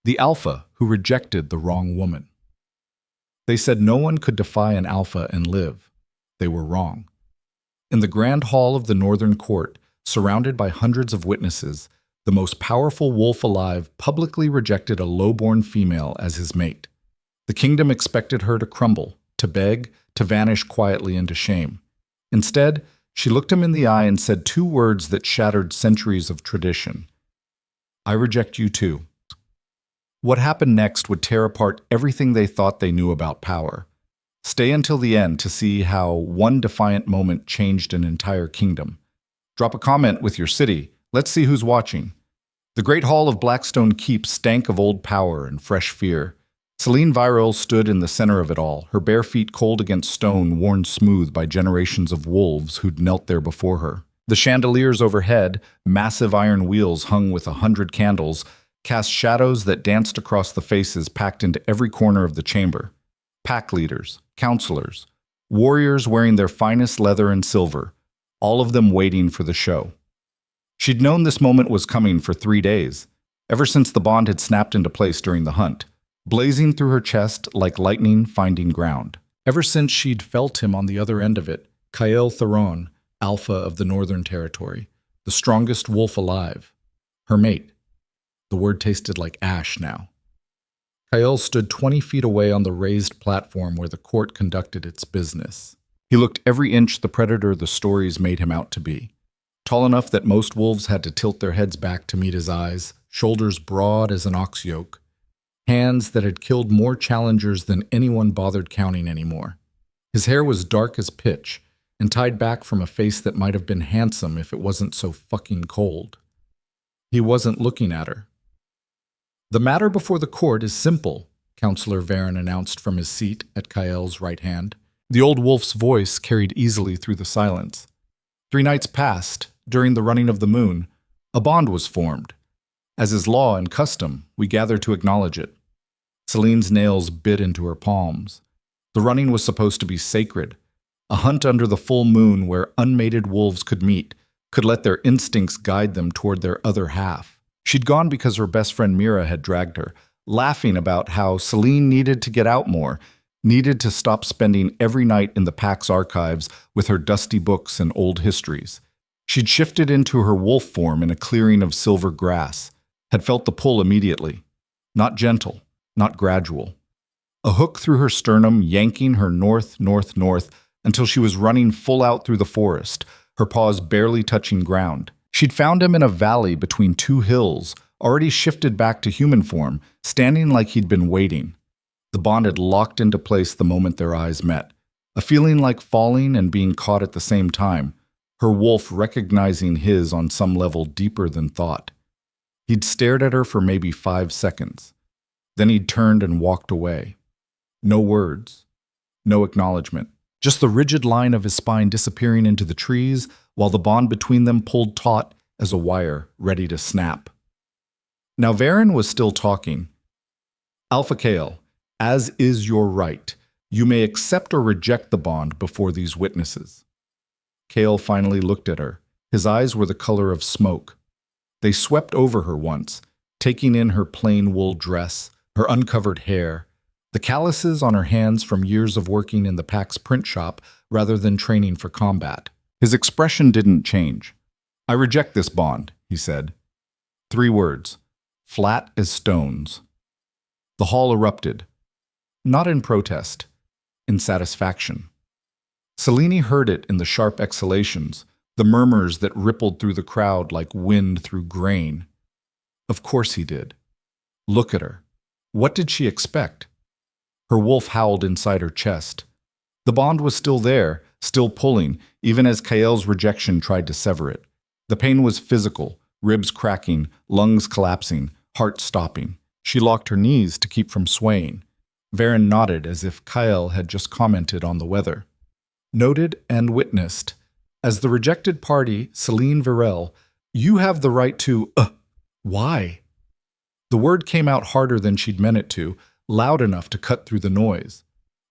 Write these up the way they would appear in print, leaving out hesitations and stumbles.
The alpha who rejected the wrong woman. They said no one could defy an alpha and live. They were wrong. In the grand hall of the northern court, surrounded by hundreds of witnesses, the most powerful wolf alive publicly rejected a low-born female as his mate. The kingdom expected her to crumble, to beg, to vanish quietly into shame. Instead, she looked him in the eye and said two words that shattered centuries of tradition. "I reject you too." What happened next would tear apart everything they thought they knew about power. Stay until the end to see how one defiant moment changed an entire kingdom. Drop a comment with your city. Let's see who's watching. The Great Hall of Blackstone Keep stank of old power and fresh fear. Celine Viral stood in the center of it all, her bare feet cold against stone worn smooth by generations of wolves who'd knelt there before her. The chandeliers overhead, massive iron wheels hung with 100 candles, cast shadows that danced across the faces packed into every corner of the chamber. Pack leaders, counselors, warriors wearing their finest leather and silver, all of them waiting for the show. She'd known this moment was coming for 3 days, ever since the bond had snapped into place during the hunt, blazing through her chest like lightning finding ground. Ever since she'd felt him on the other end of it, Kyle Theron, alpha of the Northern Territory, the strongest wolf alive, her mate. The word tasted like ash now. Kyle stood 20 feet away on the raised platform where the court conducted its business. He looked every inch the predator the stories made him out to be. Tall enough that most wolves had to tilt their heads back to meet his eyes, shoulders broad as an ox yoke, hands that had killed more challengers than anyone bothered counting anymore. His hair was dark as pitch and tied back from a face that might have been handsome if it wasn't so fucking cold. He wasn't looking at her. "The matter before the court is simple," Counselor Varen announced from his seat at Kyle's right hand. The old wolf's voice carried easily through the silence. 3 nights passed. During the running of the moon, a bond was formed. As is law and custom, we gather to acknowledge it. Celine's nails bit into her palms. The running was supposed to be sacred, a hunt under the full moon where unmated wolves could meet, could let their instincts guide them toward their other half. She'd gone because her best friend Mira had dragged her, laughing about how Celine needed to get out more, needed to stop spending every night in the pack's archives with her dusty books and old histories. She'd shifted into her wolf form in a clearing of silver grass, had felt the pull immediately. Not gentle, not gradual. A hook through her sternum, yanking her north, north, north, until she was running full out through the forest, her paws barely touching ground. She'd found him in a valley between 2 hills, already shifted back to human form, standing like he'd been waiting. The bond had locked into place the moment their eyes met, a feeling like falling and being caught at the same time, her wolf recognizing his on some level deeper than thought. He'd stared at her for maybe 5 seconds. Then he'd turned and walked away. No words, no acknowledgement, just the rigid line of his spine disappearing into the trees while the bond between them pulled taut as a wire ready to snap. Now Varen was still talking. "Alpha Kale, as is your right, you may accept or reject the bond before these witnesses." Kale finally looked at her. His eyes were the color of smoke. They swept over her once, taking in her plain wool dress, her uncovered hair, the calluses on her hands from years of working in the pack's print shop rather than training for combat. His expression didn't change. "I reject this bond," he said. 3 words, flat as stones. The hall erupted, not in protest, in satisfaction. Selene heard it in the sharp exhalations, the murmurs that rippled through the crowd like wind through grain. Of course he did. Look at her. What did she expect? Her wolf howled inside her chest. The bond was still there, still pulling, even as Kyle's rejection tried to sever it. The pain was physical, ribs cracking, lungs collapsing, heart stopping. She locked her knees to keep from swaying. Varen nodded as if Kyle had just commented on the weather. Noted and witnessed. As the rejected party, Celine Virel, you have the right to, why? The word came out harder than she'd meant it to, loud enough to cut through the noise.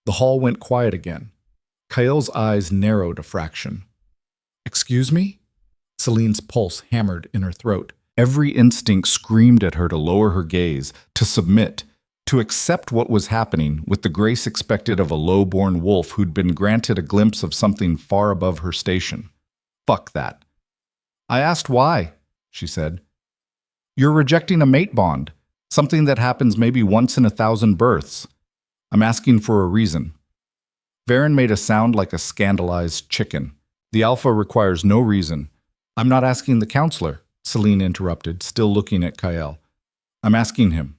The hall went quiet again. Kyle's eyes narrowed a fraction. "Excuse me?" Celine's pulse hammered in her throat. Every instinct screamed at her to lower her gaze, to submit, to accept what was happening with the grace expected of a low-born wolf who'd been granted a glimpse of something far above her station. Fuck that. I asked why, she said. You're rejecting a mate bond, something that happens maybe once in 1,000 births. I'm asking for a reason. Varen made a sound like a scandalized chicken. The alpha requires no reason. I'm not asking the counselor, Celine interrupted, still looking at Kael. I'm asking him.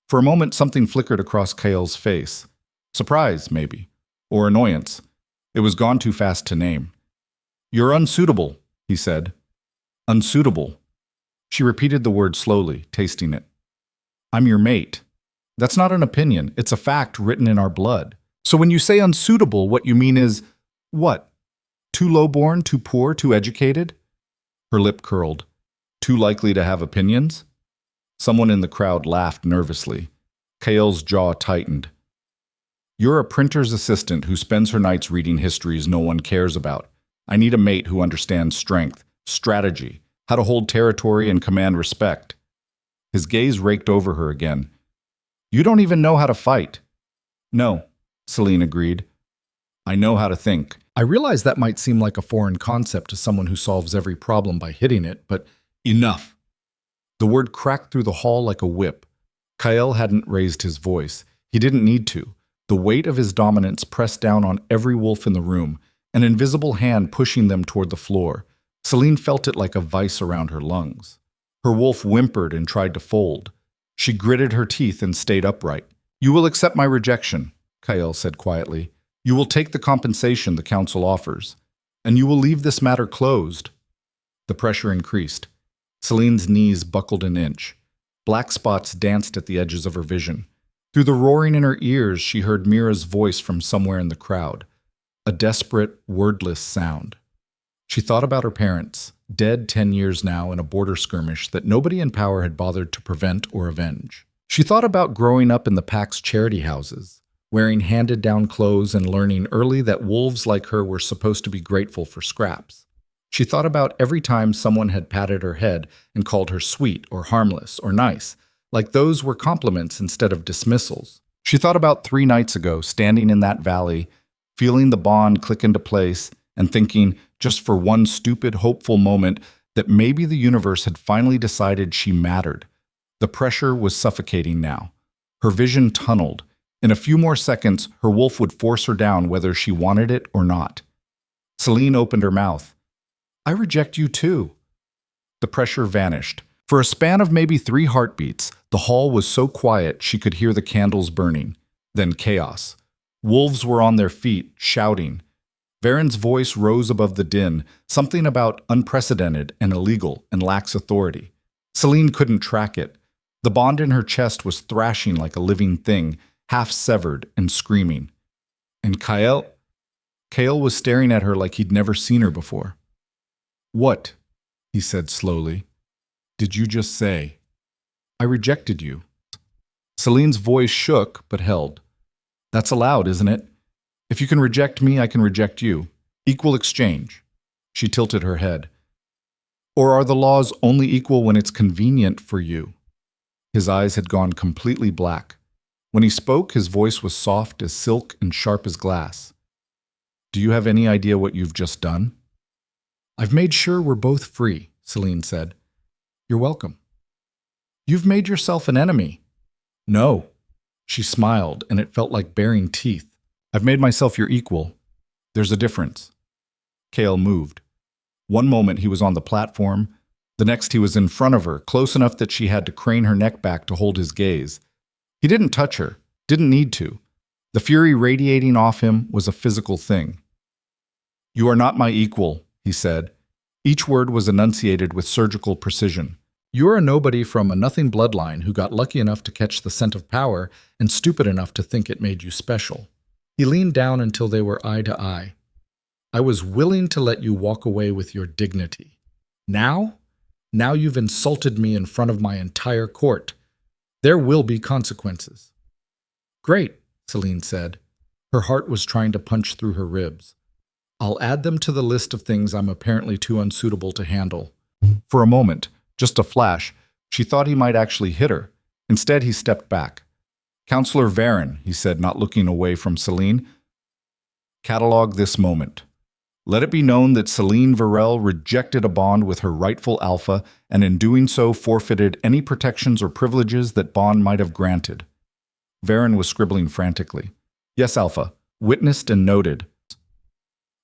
For a moment, something flickered across Kael's face. Surprise, maybe. Or annoyance. It was gone too fast to name. You're unsuitable, he said. Unsuitable. She repeated the word slowly, tasting it. I'm your mate. That's not an opinion. It's a fact written in our blood. So when you say unsuitable, what you mean is, what? Too low-born, too poor, too educated? Her lip curled. Too likely to have opinions? Someone in the crowd laughed nervously. Kael's jaw tightened. You're a printer's assistant who spends her nights reading histories no one cares about. I need a mate who understands strength, strategy, how to hold territory and command respect. His gaze raked over her again. You don't even know how to fight. No, Celine agreed. I know how to think. I realize that might seem like a foreign concept to someone who solves every problem by hitting it, but enough. The word cracked through the hall like a whip. Kael hadn't raised his voice. He didn't need to. The weight of his dominance pressed down on every wolf in the room, an invisible hand pushing them toward the floor. Celine felt it like a vice around her lungs. Her wolf whimpered and tried to fold. She gritted her teeth and stayed upright. You will accept my rejection, Kael said quietly. You will take the compensation the council offers, and you will leave this matter closed. The pressure increased. Celine's knees buckled an inch. Black spots danced at the edges of her vision. Through the roaring in her ears, she heard Mira's voice from somewhere in the crowd. A desperate, wordless sound. She thought about her parents, dead 10 years now in a border skirmish that nobody in power had bothered to prevent or avenge. She thought about growing up in the Pack's charity houses, wearing handed-down clothes and learning early that wolves like her were supposed to be grateful for scraps. She thought about every time someone had patted her head and called her sweet or harmless or nice, like those were compliments instead of dismissals. She thought about 3 nights ago, standing in that valley, feeling the bond click into place, and thinking, just for one stupid, hopeful moment, that maybe the universe had finally decided she mattered. The pressure was suffocating now. Her vision tunneled. In a few more seconds, her wolf would force her down whether she wanted it or not. Celine opened her mouth. I reject you too. The pressure vanished. For a span of maybe 3 heartbeats, the hall was so quiet she could hear the candles burning. Then chaos. Wolves were on their feet, shouting. Varen's voice rose above the din, something about unprecedented and illegal and lax authority. Celine couldn't track it. The bond in her chest was thrashing like a living thing, half severed and screaming. And Kael was staring at her like he'd never seen her before. What? He said slowly. Did you just say? I rejected you. Celine's voice shook but held. That's allowed, isn't it? If you can reject me, I can reject you. Equal exchange. She tilted her head. Or are the laws only equal when it's convenient for you? His eyes had gone completely black. When he spoke, his voice was soft as silk and sharp as glass. Do you have any idea what you've just done? I've made sure we're both free, Celine said. You're welcome. You've made yourself an enemy. No. She smiled, and it felt like baring teeth. I've made myself your equal. There's a difference. Kael moved. One moment he was on the platform. The next he was in front of her, close enough that she had to crane her neck back to hold his gaze. He didn't touch her, didn't need to. The fury radiating off him was a physical thing. You are not my equal, he said. Each word was enunciated with surgical precision. You're a nobody from a nothing bloodline who got lucky enough to catch the scent of power and stupid enough to think it made you special. He leaned down until they were eye to eye. I was willing to let you walk away with your dignity. Now you've insulted me in front of my entire court. There will be consequences. Great, Celine said. Her heart was trying to punch through her ribs. I'll add them to the list of things I'm apparently too unsuitable to handle. For a moment, Just a flash. She thought he might actually hit her. Instead, he stepped back. "Counselor Varon," he said, not looking away from Celine, "catalog this moment. Let it be known that Celine Varel rejected a bond with her rightful alpha and in doing so forfeited any protections or privileges that bond might have granted." Varon was scribbling frantically. "Yes, Alpha. Witnessed and noted."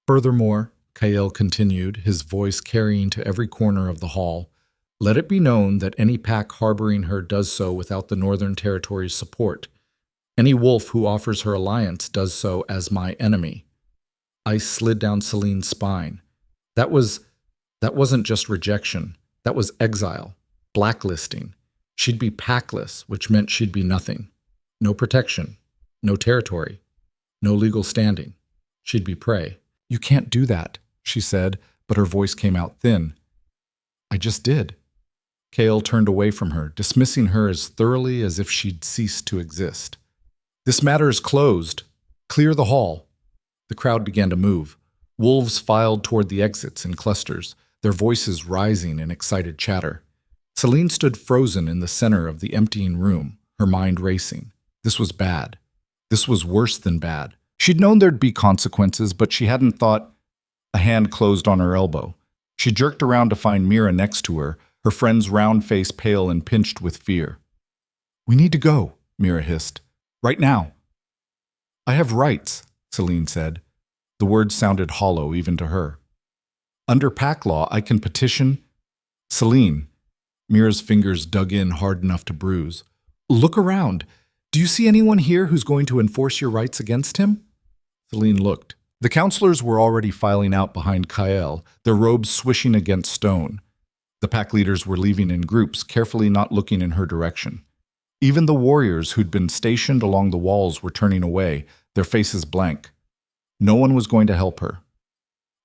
Furthermore, Kael continued, his voice carrying to every corner of the hall, "let it be known that any pack harboring her does so without the Northern Territory's support. Any wolf who offers her alliance does so as my enemy." Ice slid down Celine's spine. That wasn't just rejection. That was exile, blacklisting. She'd be packless, which meant she'd be nothing. No protection, no territory, no legal standing. She'd be prey. "You can't do that," she said, but her voice came out thin. "I just did." Kael turned away from her, dismissing her as thoroughly as if she'd ceased to exist. "This matter is closed. Clear the hall." The crowd began to move. Wolves filed toward the exits in clusters, their voices rising in excited chatter. Celine stood frozen in the center of the emptying room, her mind racing. This was bad. This was worse than bad. She'd known there'd be consequences, but she hadn't thought. A hand closed on her elbow. She jerked around to find Mira next to her, her friend's round face pale and pinched with fear. "We need to go," Mira hissed. "Right now." "I have rights," Celine said. The words sounded hollow even to her. "Under pack law, I can petition—" "Celine." Mira's fingers dug in hard enough to bruise. "Look around. Do you see anyone here who's going to enforce your rights against him?" Celine looked. The counselors were already filing out behind Kael, their robes swishing against stone. The pack leaders were leaving in groups, carefully not looking in her direction. Even the warriors who'd been stationed along the walls were turning away, their faces blank. No one was going to help her.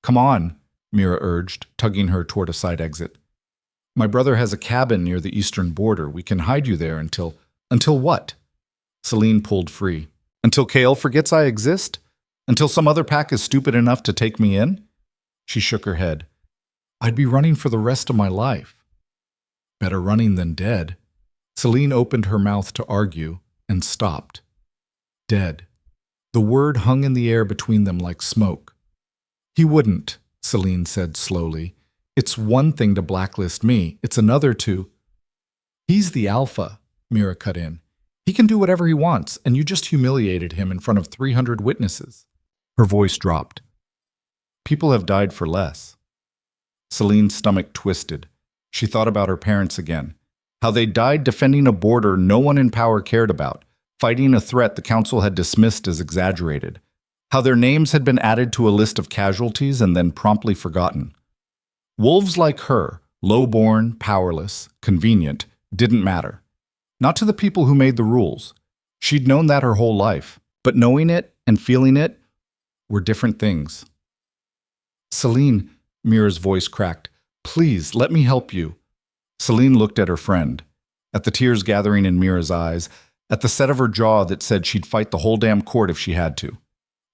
"Come on," Mira urged, tugging her toward a side exit. "My brother has a cabin near the eastern border. We can hide you there until—" "Until what?" Celine pulled free. "Until Kael forgets I exist? Until some other pack is stupid enough to take me in?" She shook her head. "I'd be running for the rest of my life." "Better running than dead." Celine opened her mouth to argue and stopped. Dead. The word hung in the air between them like smoke. "He wouldn't," Celine said slowly. "It's one thing to blacklist me. It's another to—" "He's the alpha," Mira cut in. "He can do whatever he wants, and you just humiliated him in front of 300 witnesses." Her voice dropped. "People have died for less." Celine's stomach twisted. She thought about her parents again. How they died defending a border no one in power cared about, fighting a threat the council had dismissed as exaggerated. How their names had been added to a list of casualties and then promptly forgotten. Wolves like her, low-born, powerless, convenient, didn't matter. Not to the people who made the rules. She'd known that her whole life, but knowing it and feeling it were different things. "Celine," Mira's voice cracked, "please, let me help you." Celine looked at her friend, at the tears gathering in Mira's eyes, at the set of her jaw that said she'd fight the whole damn court if she had to.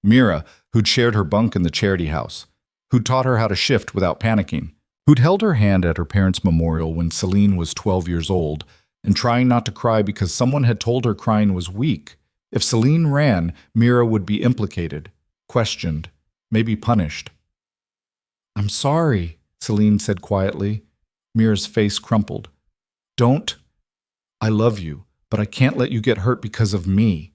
Mira, who'd shared her bunk in the charity house, who'd taught her how to shift without panicking, who'd held her hand at her parents' memorial when Celine was 12 years old, and trying not to cry because someone had told her crying was weak. If Celine ran, Mira would be implicated, questioned, maybe punished. "I'm sorry," Celine said quietly. Mira's face crumpled. "Don't. I love you, but I can't let you get hurt because of me."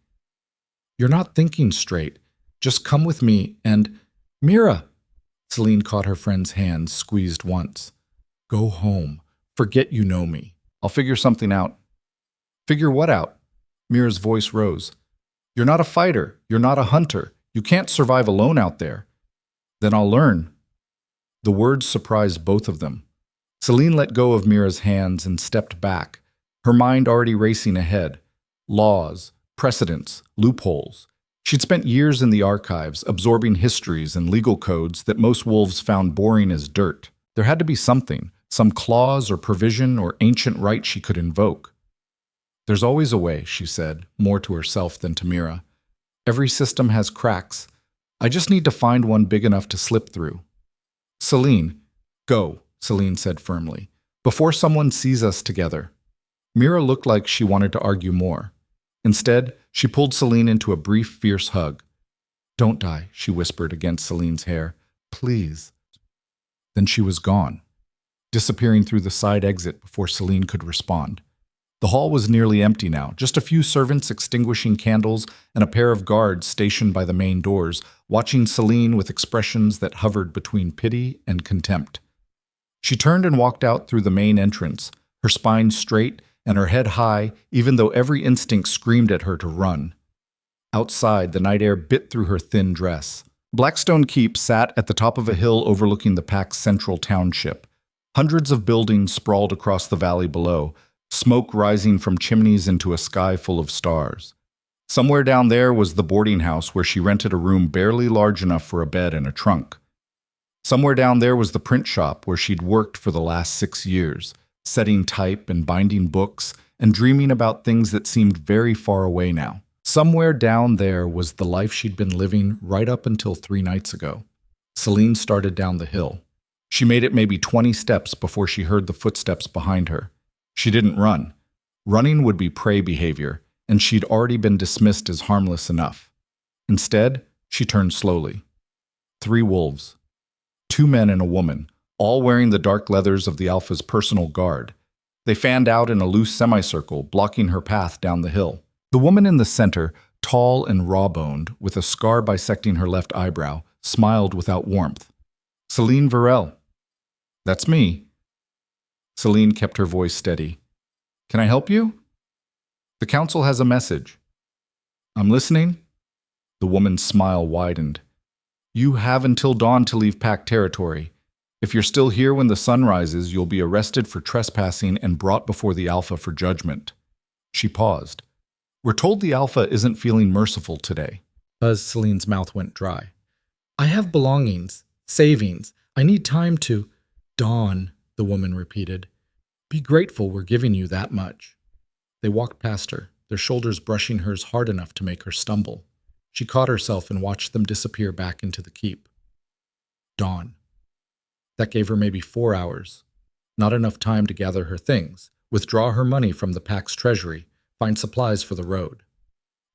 "You're not thinking straight. Just come with me and—" "Mira!" Celine caught her friend's hand, squeezed once. "Go home. Forget you know me. I'll figure something out." "Figure what out?" Mira's voice rose. "You're not a fighter. You're not a hunter. You can't survive alone out there." "Then I'll learn." The words surprised both of them. Celine let go of Mira's hands and stepped back, her mind already racing ahead. Laws, precedents, loopholes. She'd spent years in the archives, absorbing histories and legal codes that most wolves found boring as dirt. There had to be something, some clause or provision or ancient right she could invoke. "There's always a way," she said, more to herself than to Mira. "Every system has cracks. I just need to find one big enough to slip through." "Celine, go," Celine said firmly. Before someone sees us together. Mira looked like she wanted to argue more. Instead, she pulled Celine into a brief, fierce hug. "Don't die," she whispered against Celine's hair. "Please." Then she was gone, disappearing through the side exit before Celine could respond. The hall was nearly empty now, just a few servants extinguishing candles and a pair of guards stationed by the main doors, watching Celine with expressions that hovered between pity and contempt. She turned and walked out through the main entrance, her spine straight and her head high, even though every instinct screamed at her to run. Outside, the night air bit through her thin dress. Blackstone Keep sat at the top of a hill overlooking the Pack's central township. Hundreds of buildings sprawled across the valley below, smoke rising from chimneys into a sky full of stars. Somewhere down there was the boarding house where she rented a room barely large enough for a bed and a trunk. Somewhere down there was the print shop where she'd worked for the last 6 years, setting type and binding books and dreaming about things that seemed very far away now. Somewhere down there was the life she'd been living right up until 3 nights ago. Celine started down the hill. She made it maybe 20 steps before she heard the footsteps behind her. She didn't run. Running would be prey behavior, and she'd already been dismissed as harmless enough. Instead, she turned slowly. 3 wolves. 2 men and a woman, all wearing the dark leathers of the Alpha's personal guard. They fanned out in a loose semicircle, blocking her path down the hill. The woman in the center, tall and raw-boned, with a scar bisecting her left eyebrow, smiled without warmth. "Celine Varel." "That's me." Celine kept her voice steady. "Can I help you?" "The council has a message." "I'm listening." The woman's smile widened. "You have until dawn to leave Pack territory. If you're still here when the sun rises, you'll be arrested for trespassing and brought before the Alpha for judgment." She paused. "We're told the Alpha isn't feeling merciful today." Celine's mouth went dry. "I have belongings, savings. I need time to—" "Dawn," the woman repeated. "Be grateful we're giving you that much." They walked past her, their shoulders brushing hers hard enough to make her stumble. She caught herself and watched them disappear back into the keep. Dawn. That gave her maybe 4 hours. Not enough time to gather her things, withdraw her money from the Pack's treasury, find supplies for the road.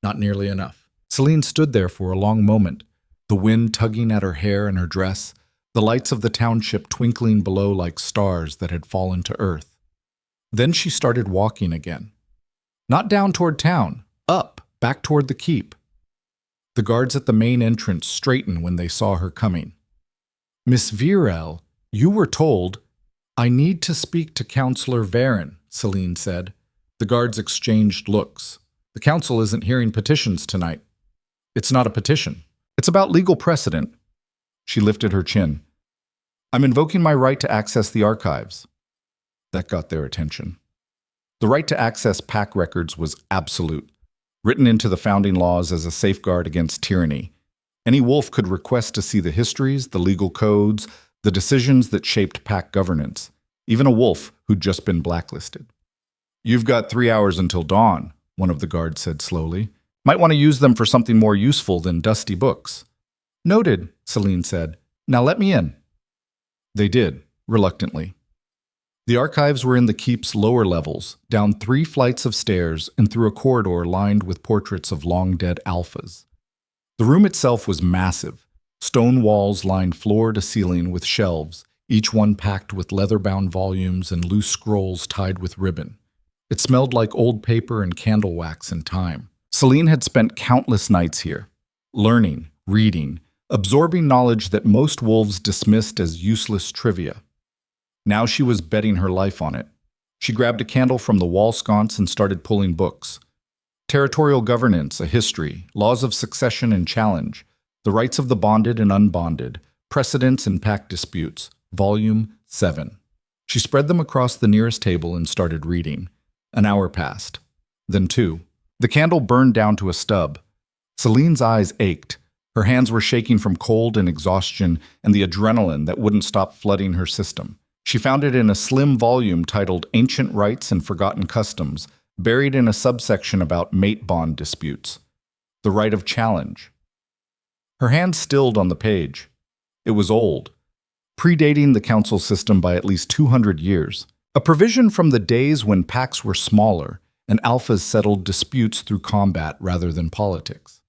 Not nearly enough. Celine stood there for a long moment, the wind tugging at her hair and her dress, the lights of the township twinkling below like stars that had fallen to earth. Then she started walking again. Not down toward town, up, back toward the keep. The guards at the main entrance straightened when they saw her coming. "Miss Virel, you were told—" "I need to speak to Counselor Varen," Celine said. The guards exchanged looks. "The council isn't hearing petitions tonight." "It's not a petition. It's about legal precedent." She lifted her chin. "I'm invoking my right to access the archives." That got their attention. The right to access Pack records was absolute, written into the founding laws as a safeguard against tyranny. Any wolf could request to see the histories, the legal codes, the decisions that shaped Pack governance, even a wolf who'd just been blacklisted. "You've got 3 hours until dawn," one of the guards said slowly. "Might want to use them for something more useful than dusty books." "Noted," Celine said. "Now let me in." They did, reluctantly. The archives were in the keep's lower levels, down 3 flights of stairs and through a corridor lined with portraits of long-dead alphas. The room itself was massive. Stone walls lined floor to ceiling with shelves, each one packed with leather-bound volumes and loose scrolls tied with ribbon. It smelled like old paper and candle wax and time. Celine had spent countless nights here, learning, reading, absorbing knowledge that most wolves dismissed as useless trivia. Now she was betting her life on it. She grabbed a candle from the wall sconce and started pulling books. Territorial governance, a history, laws of succession and challenge, the rights of the bonded and unbonded, precedents and Pack disputes, Volume 7. She spread them across the nearest table and started reading. An hour passed. Then 2. The candle burned down to a stub. Celine's eyes ached. Her hands were shaking from cold and exhaustion and the adrenaline that wouldn't stop flooding her system. She found it in a slim volume titled Ancient Rights and Forgotten Customs, buried in a subsection about mate bond disputes. The right of challenge. Her hand stilled on the page. It was old, predating the council system by at least 200 years. A provision from the days when packs were smaller and alphas settled disputes through combat rather than politics.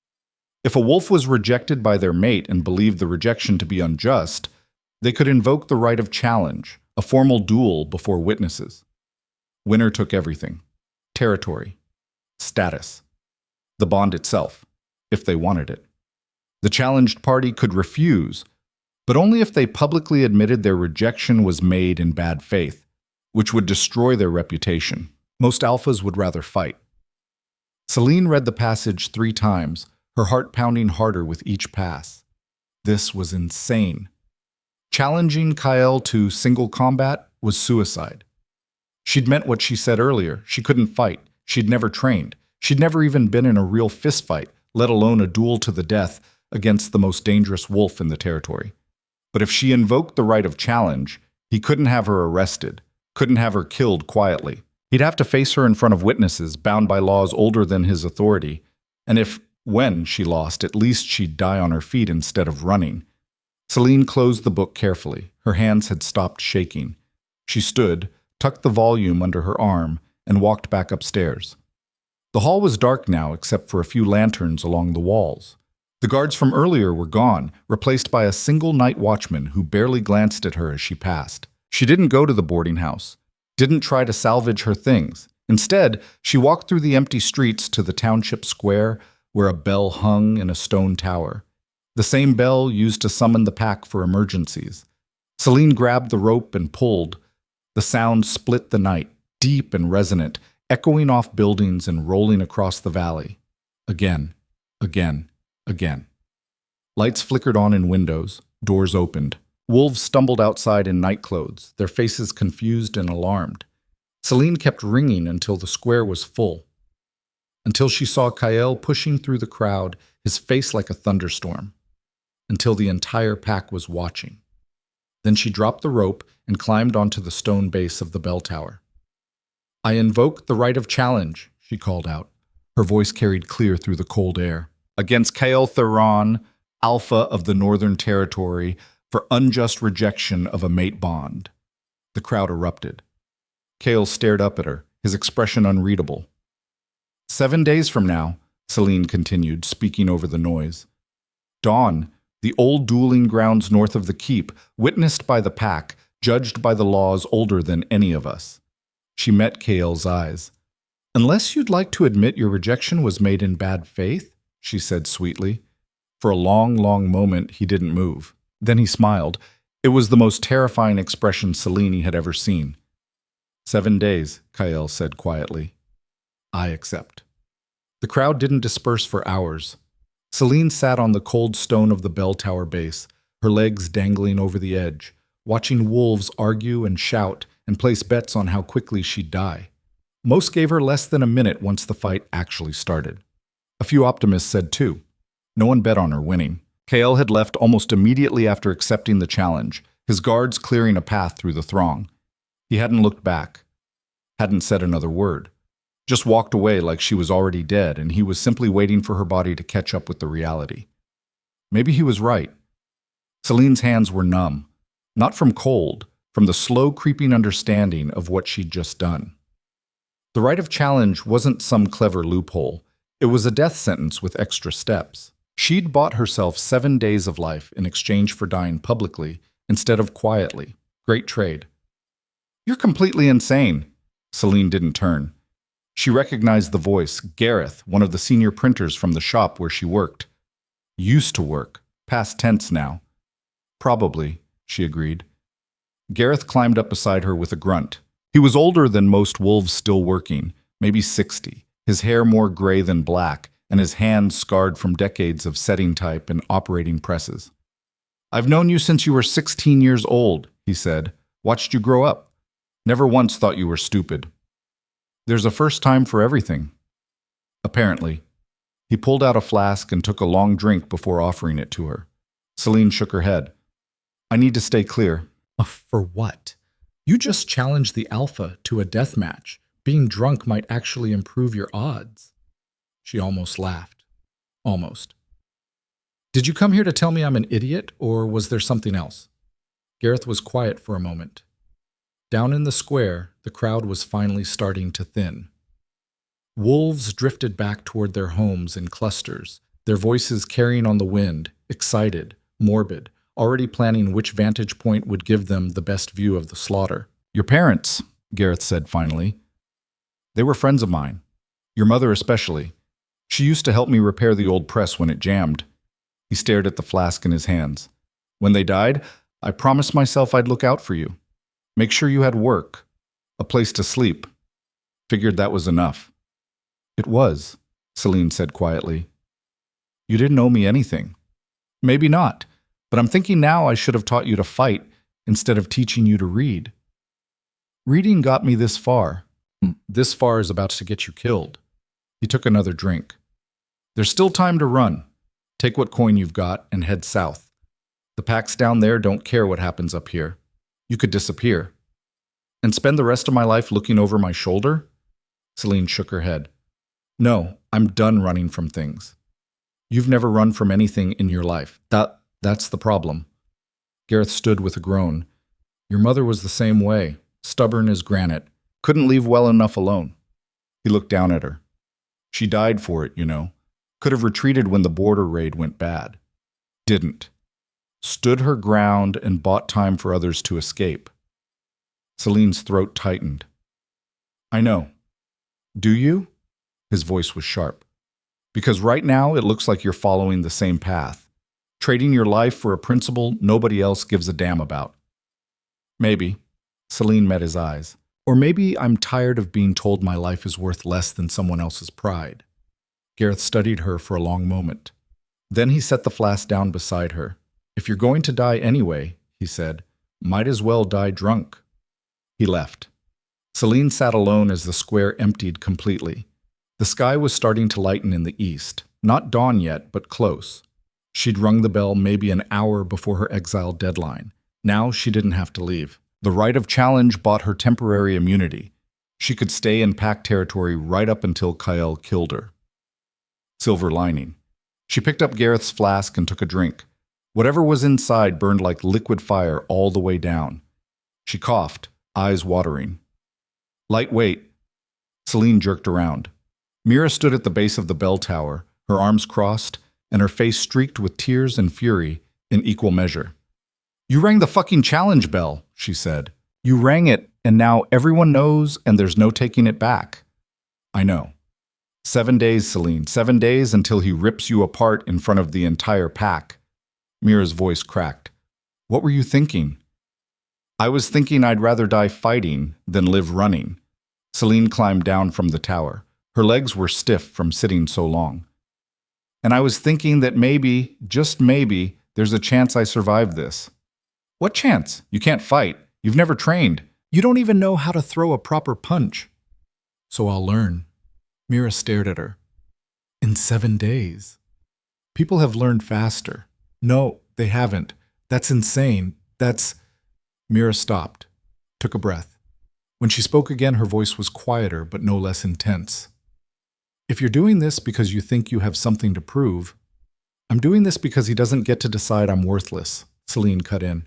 If a wolf was rejected by their mate and believed the rejection to be unjust, they could invoke the right of challenge, a formal duel before witnesses. Winner took everything: territory, status, the bond itself, if they wanted it. The challenged party could refuse, but only if they publicly admitted their rejection was made in bad faith, which would destroy their reputation. Most alphas would rather fight. Celine read the passage 3 times, her heart pounding harder with each pass. This was insane. Challenging Kyle to single combat was suicide. She'd meant what she said earlier. She couldn't fight. She'd never trained. She'd never even been in a real fistfight, let alone a duel to the death against the most dangerous wolf in the territory. But if she invoked the right of challenge, he couldn't have her arrested, couldn't have her killed quietly. He'd have to face her in front of witnesses, bound by laws older than his authority. And when she lost, at least she'd die on her feet instead of running. Celine closed the book carefully. Her hands had stopped shaking. She stood, tucked the volume under her arm, and walked back upstairs. The hall was dark now except for a few lanterns along the walls. The guards from earlier were gone, replaced by a single night watchman who barely glanced at her as she passed. She didn't go to the boarding house, didn't try to salvage her things. Instead, she walked through the empty streets to the township square where a bell hung in a stone tower. The same bell used to summon the pack for emergencies. Celine grabbed the rope and pulled. The sound split the night, deep and resonant, echoing off buildings and rolling across the valley. Again, again, again. Lights flickered on in windows, doors opened. Wolves stumbled outside in nightclothes, their faces confused and alarmed. Celine kept ringing until the square was full, until she saw Kyle pushing through the crowd, his face like a thunderstorm, until the entire pack was watching. Then she dropped the rope and climbed onto the stone base of the bell tower. "I invoke the right of challenge," she called out. Her voice carried clear through the cold air. "Against Kyle Theron, Alpha of the Northern Territory, for unjust rejection of a mate bond." The crowd erupted. Kale stared up at her, his expression unreadable. 7 days from now," Celine continued, speaking over the noise. "Dawn, the old dueling grounds north of the keep, witnessed by the pack, judged by the laws older than any of us." She met Kale's eyes. "Unless you'd like to admit your rejection was made in bad faith," she said sweetly. For a long, long moment, he didn't move. Then he smiled. It was the most terrifying expression Celine had ever seen. 7 days, Kyle said quietly. "I accept." The crowd didn't disperse for hours. Celine sat on the cold stone of the bell tower base, her legs dangling over the edge, watching wolves argue and shout and place bets on how quickly she'd die. Most gave her less than a minute once the fight actually started. A few optimists said 2. No one bet on her winning. Kale had left almost immediately after accepting the challenge, his guards clearing a path through the throng. He hadn't looked back, hadn't said another word, just walked away like she was already dead, and he was simply waiting for her body to catch up with the reality. Maybe he was right. Celine's hands were numb, not from cold, from the slow creeping understanding of what she'd just done. The right of challenge wasn't some clever loophole. It was a death sentence with extra steps. She'd bought herself 7 days of life in exchange for dying publicly instead of quietly. Great trade. "You're completely insane." Celine didn't turn. She recognized the voice, Gareth, one of the senior printers from the shop where she worked. Used to work, past tense now. "Probably," she agreed. Gareth climbed up beside her with a grunt. He was older than most wolves still working, maybe 60, his hair more gray than black, and his hands scarred from decades of setting type and operating presses. "I've known you since you were 16 years old," he said. "Watched you grow up. Never once thought you were stupid." "There's a first time for everything." Apparently. He pulled out a flask and took a long drink before offering it to her. Celine shook her head. "I need to stay clear." For what? You just challenged the Alpha to a death match. Being drunk might actually improve your odds." She almost laughed. Almost. "Did you come here to tell me I'm an idiot, or was there something else?" Gareth was quiet for a moment. Down in the square, the crowd was finally starting to thin. Wolves drifted back toward their homes in clusters, their voices carrying on the wind, excited, morbid, already planning which vantage point would give them the best view of the slaughter. "Your parents," Gareth said finally. "They were friends of mine. Your mother especially. She used to help me repair the old press when it jammed." He stared at the flask in his hands. "When they died, I promised myself I'd look out for you. Make sure you had work, a place to sleep. Figured that was enough." "It was," Celine said quietly. "You didn't owe me anything." "Maybe not, but I'm thinking now I should have taught you to fight instead of teaching you to read. Reading got me this far. This far is about to get you killed." He took another drink. "There's still time to run. Take what coin you've got and head south. The packs down there don't care what happens up here. You could disappear. And spend the rest of my life looking over my shoulder?" Celine shook her head. "No, I'm done running from things. You've never run from anything in your life. That's the problem." Gareth stood with a groan. "Your mother was the same way, stubborn as granite. Couldn't leave well enough alone." He looked down at her. "She died for it, you know. Could have retreated when the border raid went bad. Didn't. Stood her ground and bought time for others to escape." Celine's throat tightened. "I know. Do you?" His voice was sharp. "Because right now it looks like you're following the same path, trading your life for a principle nobody else gives a damn about." "Maybe." Celine met his eyes. "Or maybe I'm tired of being told my life is worth less than someone else's pride." Gareth studied her for a long moment. Then he set the flask down beside her. "If you're going to die anyway," he said, "might as well die drunk." He left. Celine sat alone as the square emptied completely. The sky was starting to lighten in the east. Not dawn yet, but close. She'd rung the bell maybe an hour before her exile deadline. Now she didn't have to leave. The right of challenge bought her temporary immunity. She could stay in pack territory right up until Kyle killed her. Silver lining. She picked up Gareth's flask and took a drink. Whatever was inside burned like liquid fire all the way down. She coughed, eyes watering. "Lightweight." Celine jerked around. Mira stood at the base of the bell tower, her arms crossed, and her face streaked with tears and fury in equal measure. "You rang the fucking challenge bell," she said. "You rang it, and now everyone knows, and there's no taking it back." "I know. 7 days, Celine, 7 days until he rips you apart in front of the entire pack." Mira's voice cracked. "What were you thinking?" "I was thinking I'd rather die fighting than live running." Celine climbed down from the tower. Her legs were stiff from sitting so long. "And I was thinking that maybe, just maybe, there's a chance I survive this." "What chance? You can't fight. You've never trained. You don't even know how to throw a proper punch." "So I'll learn." Mira stared at her. "In 7 days. People have learned faster." "No, they haven't. That's insane. That's—" Mira stopped, took a breath. When she spoke again, her voice was quieter but no less intense. "If you're doing this because you think you have something to prove, I'm doing this because he doesn't get to decide I'm worthless," Celine cut in.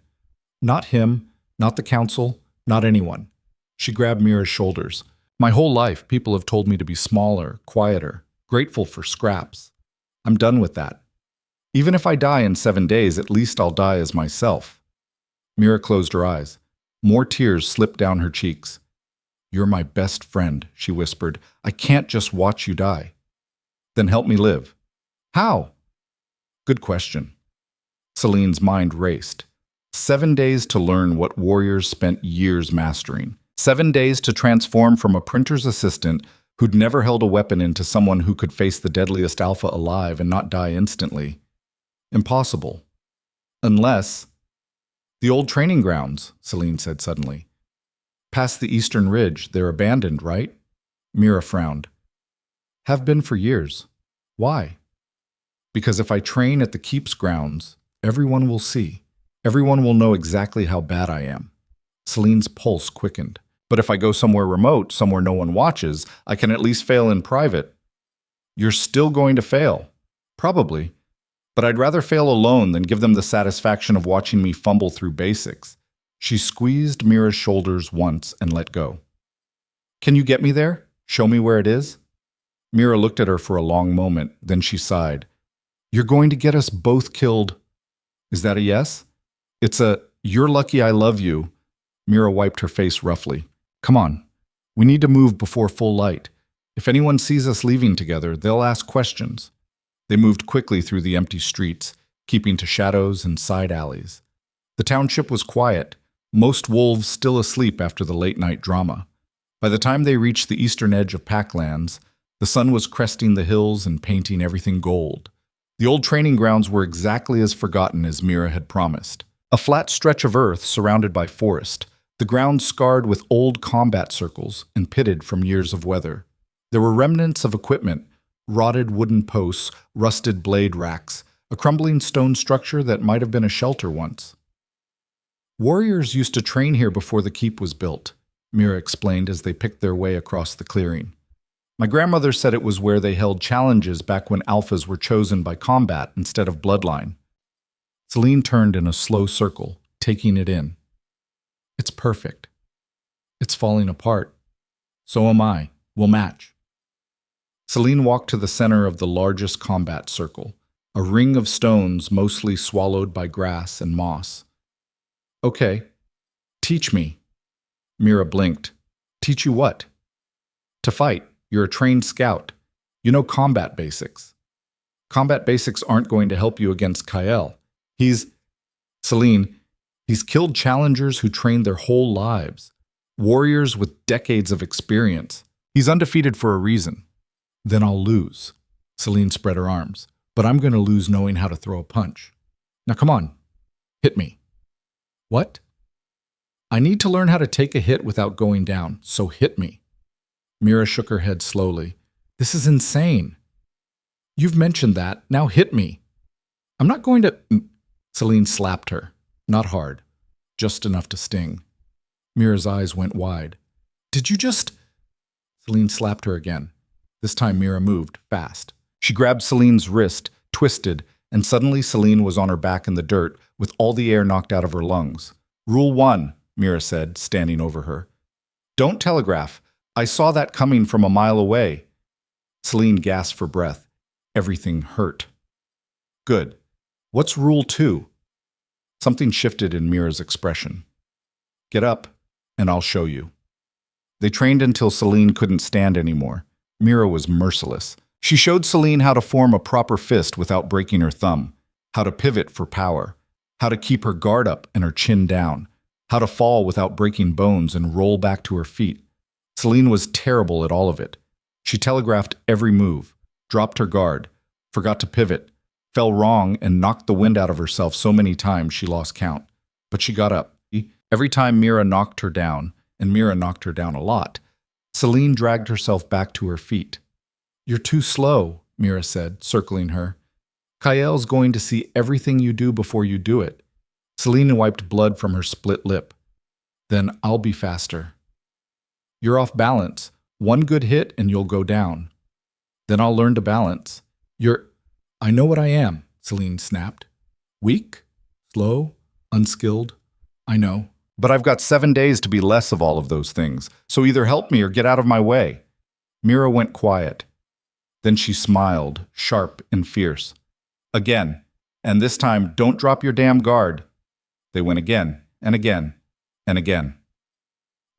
"Not him, not the council, not anyone." She grabbed Mira's shoulders. "My whole life, people have told me to be smaller, quieter, grateful for scraps. I'm done with that. Even if I die in 7 days, at least I'll die as myself." Mira closed her eyes. More tears slipped down her cheeks. "You're my best friend," she whispered. "I can't just watch you die." "Then help me live." "How?" "Good question." Celine's mind raced. 7 days to learn what warriors spent years mastering. 7 days to transform from a printer's assistant who'd never held a weapon into someone who could face the deadliest alpha alive and not die instantly. Impossible. Unless— "The old training grounds," Celine said suddenly. "Past the eastern ridge, they're abandoned, right?" Mira frowned. "Have been for years. Why?" "Because if I train at the keep's grounds, everyone will see. Everyone will know exactly how bad I am." Celine's pulse quickened. "But if I go somewhere remote, somewhere no one watches, I can at least fail in private." "You're still going to fail." "Probably. But I'd rather fail alone than give them the satisfaction of watching me fumble through basics. She squeezed Mira's shoulders once and let go. Can you get me there? Show me where it is? Mira looked at her for a long moment, then she sighed. You're going to get us both killed. Is that a yes? It's a, you're lucky I love you. Mira wiped her face roughly. Come on. We need to move before full light. If anyone sees us leaving together, they'll ask questions. They moved quickly through the empty streets, keeping to shadows and side alleys. The township was quiet, most wolves still asleep after the late-night drama. By the time they reached the eastern edge of Packlands, the sun was cresting the hills and painting everything gold. The old training grounds were exactly as forgotten as Mira had promised. A flat stretch of earth surrounded by forest, the ground scarred with old combat circles and pitted from years of weather. There were remnants of equipment, rotted wooden posts, rusted blade racks, a crumbling stone structure that might have been a shelter once. Warriors used to train here before the keep was built, Mira explained as they picked their way across the clearing. My grandmother said it was where they held challenges back when alphas were chosen by combat instead of bloodline. Celine turned in a slow circle, taking it in. It's perfect. It's falling apart. So am I. We'll match. Celine walked to the center of the largest combat circle, a ring of stones mostly swallowed by grass and moss. Okay. Teach me. Mira blinked. Teach you what? To fight. You're a trained scout. You know combat basics. Combat basics aren't going to help you against Kael. Celine, he's killed challengers who trained their whole lives. Warriors with decades of experience. He's undefeated for a reason. Then I'll lose. Celine spread her arms. But I'm going to lose knowing how to throw a punch. Now come on. Hit me. What? I need to learn how to take a hit without going down, so hit me. Mira shook her head slowly. This is insane. You've mentioned that. Now hit me. I'm not going to... Celine slapped her. Not hard. Just enough to sting. Mira's eyes went wide. Did you just... Celine slapped her again. This time Mira moved, fast. She grabbed Celine's wrist, twisted, and suddenly Celine was on her back in the dirt, with all the air knocked out of her lungs. Rule 1, Mira said, standing over her. Don't telegraph. I saw that coming from a mile away. Celine gasped for breath. Everything hurt. Good. What's rule 2? Something shifted in Mira's expression. Get up, and I'll show you. They trained until Celine couldn't stand anymore. Mira was merciless. She showed Celine how to form a proper fist without breaking her thumb, how to pivot for power, how to keep her guard up and her chin down, how to fall without breaking bones and roll back to her feet. Celine was terrible at all of it. She telegraphed every move, dropped her guard, forgot to pivot, fell wrong and knocked the wind out of herself so many times she lost count. But she got up. Every time Mira knocked her down, and Mira knocked her down a lot, Celine dragged herself back to her feet. You're too slow, Mira said, circling her. Kael's going to see everything you do before you do it. Celine wiped blood from her split lip. Then I'll be faster. You're off balance. One good hit and you'll go down. Then I'll learn to balance. I know what I am, Celine snapped. Weak? Slow? Unskilled? I know. But I've got 7 days to be less of all of those things, so either help me or get out of my way. Mira went quiet. Then she smiled, sharp and fierce. Again, and this time don't drop your damn guard. They went again, and again, and again.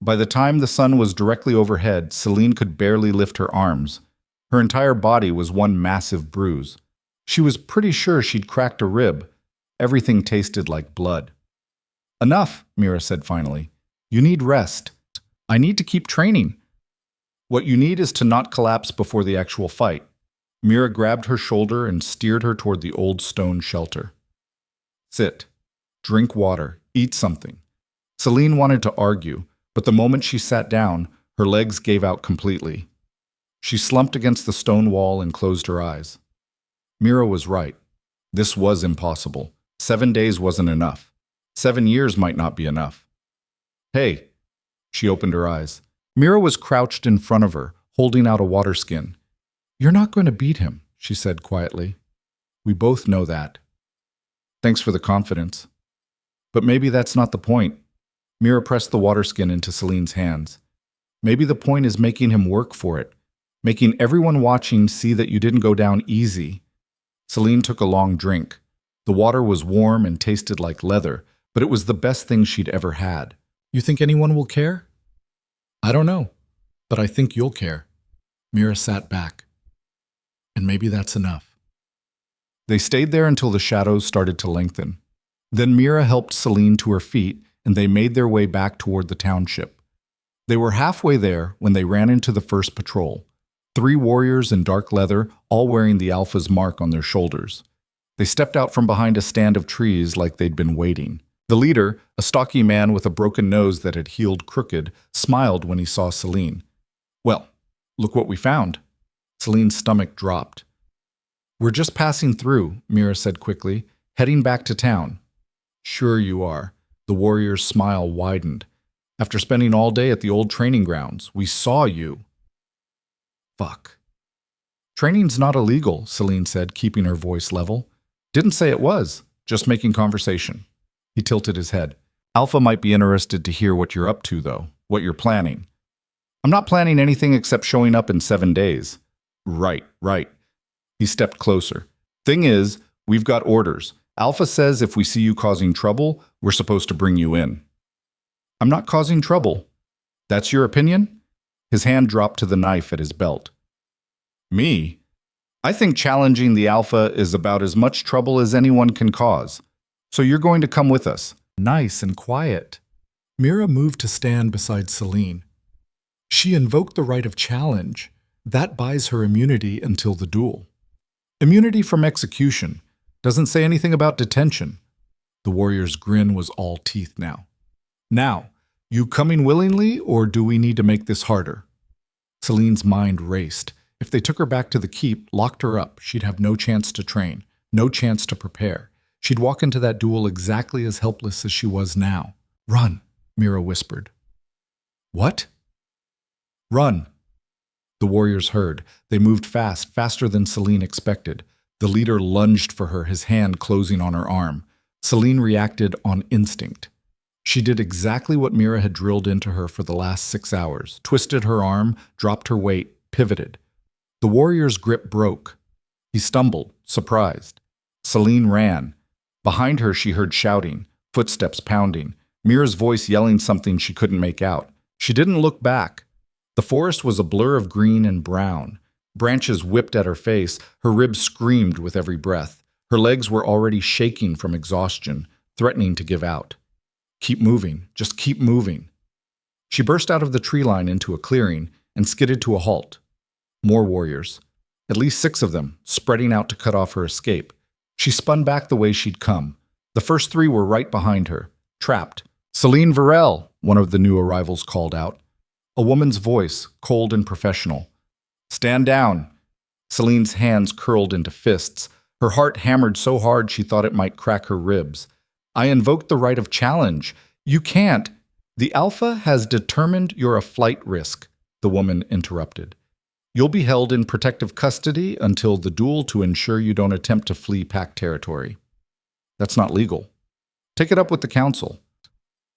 By the time the sun was directly overhead, Celine could barely lift her arms. Her entire body was one massive bruise. She was pretty sure she'd cracked a rib. Everything tasted like blood. Enough, Mira said finally. You need rest. I need to keep training. What you need is to not collapse before the actual fight. Mira grabbed her shoulder and steered her toward the old stone shelter. Sit. Drink water. Eat something. Celine wanted to argue, but the moment she sat down, her legs gave out completely. She slumped against the stone wall and closed her eyes. Mira was right. This was impossible. 7 days wasn't enough. 7 years might not be enough. Hey. She opened her eyes. Mira was crouched in front of her, holding out a water skin. You're not going to beat him, she said quietly. We both know that. Thanks for the confidence. But maybe that's not the point. Mira pressed the water skin into Celine's hands. Maybe the point is making him work for it, making everyone watching see that you didn't go down easy. Celine took a long drink. The water was warm and tasted like leather, but it was the best thing she'd ever had. You think anyone will care? I don't know, but I think you'll care. Mira sat back. And maybe that's enough. They stayed there until the shadows started to lengthen. Then Mira helped Celine to her feet, and they made their way back toward the township. They were halfway there when they ran into the first patrol. 3 warriors in dark leather, all wearing the Alpha's mark on their shoulders. They stepped out from behind a stand of trees like they'd been waiting. The leader, a stocky man with a broken nose that had healed crooked, smiled when he saw Celine. Well, look what we found. Celine's stomach dropped. We're just passing through, Mira said quickly, heading back to town. Sure you are. The warrior's smile widened. After spending all day at the old training grounds, we saw you. Fuck. Training's not illegal, Celine said, keeping her voice level. Didn't say it was, just making conversation. He tilted his head. Alpha might be interested to hear what you're up to, though, what you're planning. I'm not planning anything except showing up in 7 days. Right. He stepped closer. Thing is, we've got orders. Alpha says if we see you causing trouble, we're supposed to bring you in. I'm not causing trouble. That's your opinion? His hand dropped to the knife at his belt. Me? I think challenging the Alpha is about as much trouble as anyone can cause. So you're going to come with us. Nice and quiet. Mira moved to stand beside Celine. She invoked the right of challenge. That buys her immunity until the duel. Immunity from execution. Doesn't say anything about detention. The warrior's grin was all teeth now. Now, you coming willingly, or do we need to make this harder? Celine's mind raced. If they took her back to the keep, locked her up, she'd have no chance to train, no chance to prepare. She'd walk into that duel exactly as helpless as she was now. Run, Mira whispered. What? Run. The warriors heard. They moved fast, faster than Celine expected. The leader lunged for her, his hand closing on her arm. Celine reacted on instinct. She did exactly what Mira had drilled into her for the last 6 hours, twisted her arm, dropped her weight, pivoted. The warrior's grip broke. He stumbled, surprised. Celine ran. Behind her she heard shouting, footsteps pounding, Mira's voice yelling something she couldn't make out. She didn't look back. The forest was a blur of green and brown. Branches whipped at her face, her ribs screamed with every breath. Her legs were already shaking from exhaustion, threatening to give out. Keep moving, just keep moving. She burst out of the tree line into a clearing and skidded to a halt. More warriors, at least 6 of them, spreading out to cut off her escape. She spun back the way she'd come. The first 3 were right behind her, trapped. Celine Varel, one of the new arrivals called out. A woman's voice, cold and professional. Stand down. Celine's hands curled into fists. Her heart hammered so hard she thought it might crack her ribs. I invoked the right of challenge. You can't. The Alpha has determined you're a flight risk, the woman interrupted. You'll be held in protective custody until the duel to ensure you don't attempt to flee pack territory. That's not legal. Take it up with the council.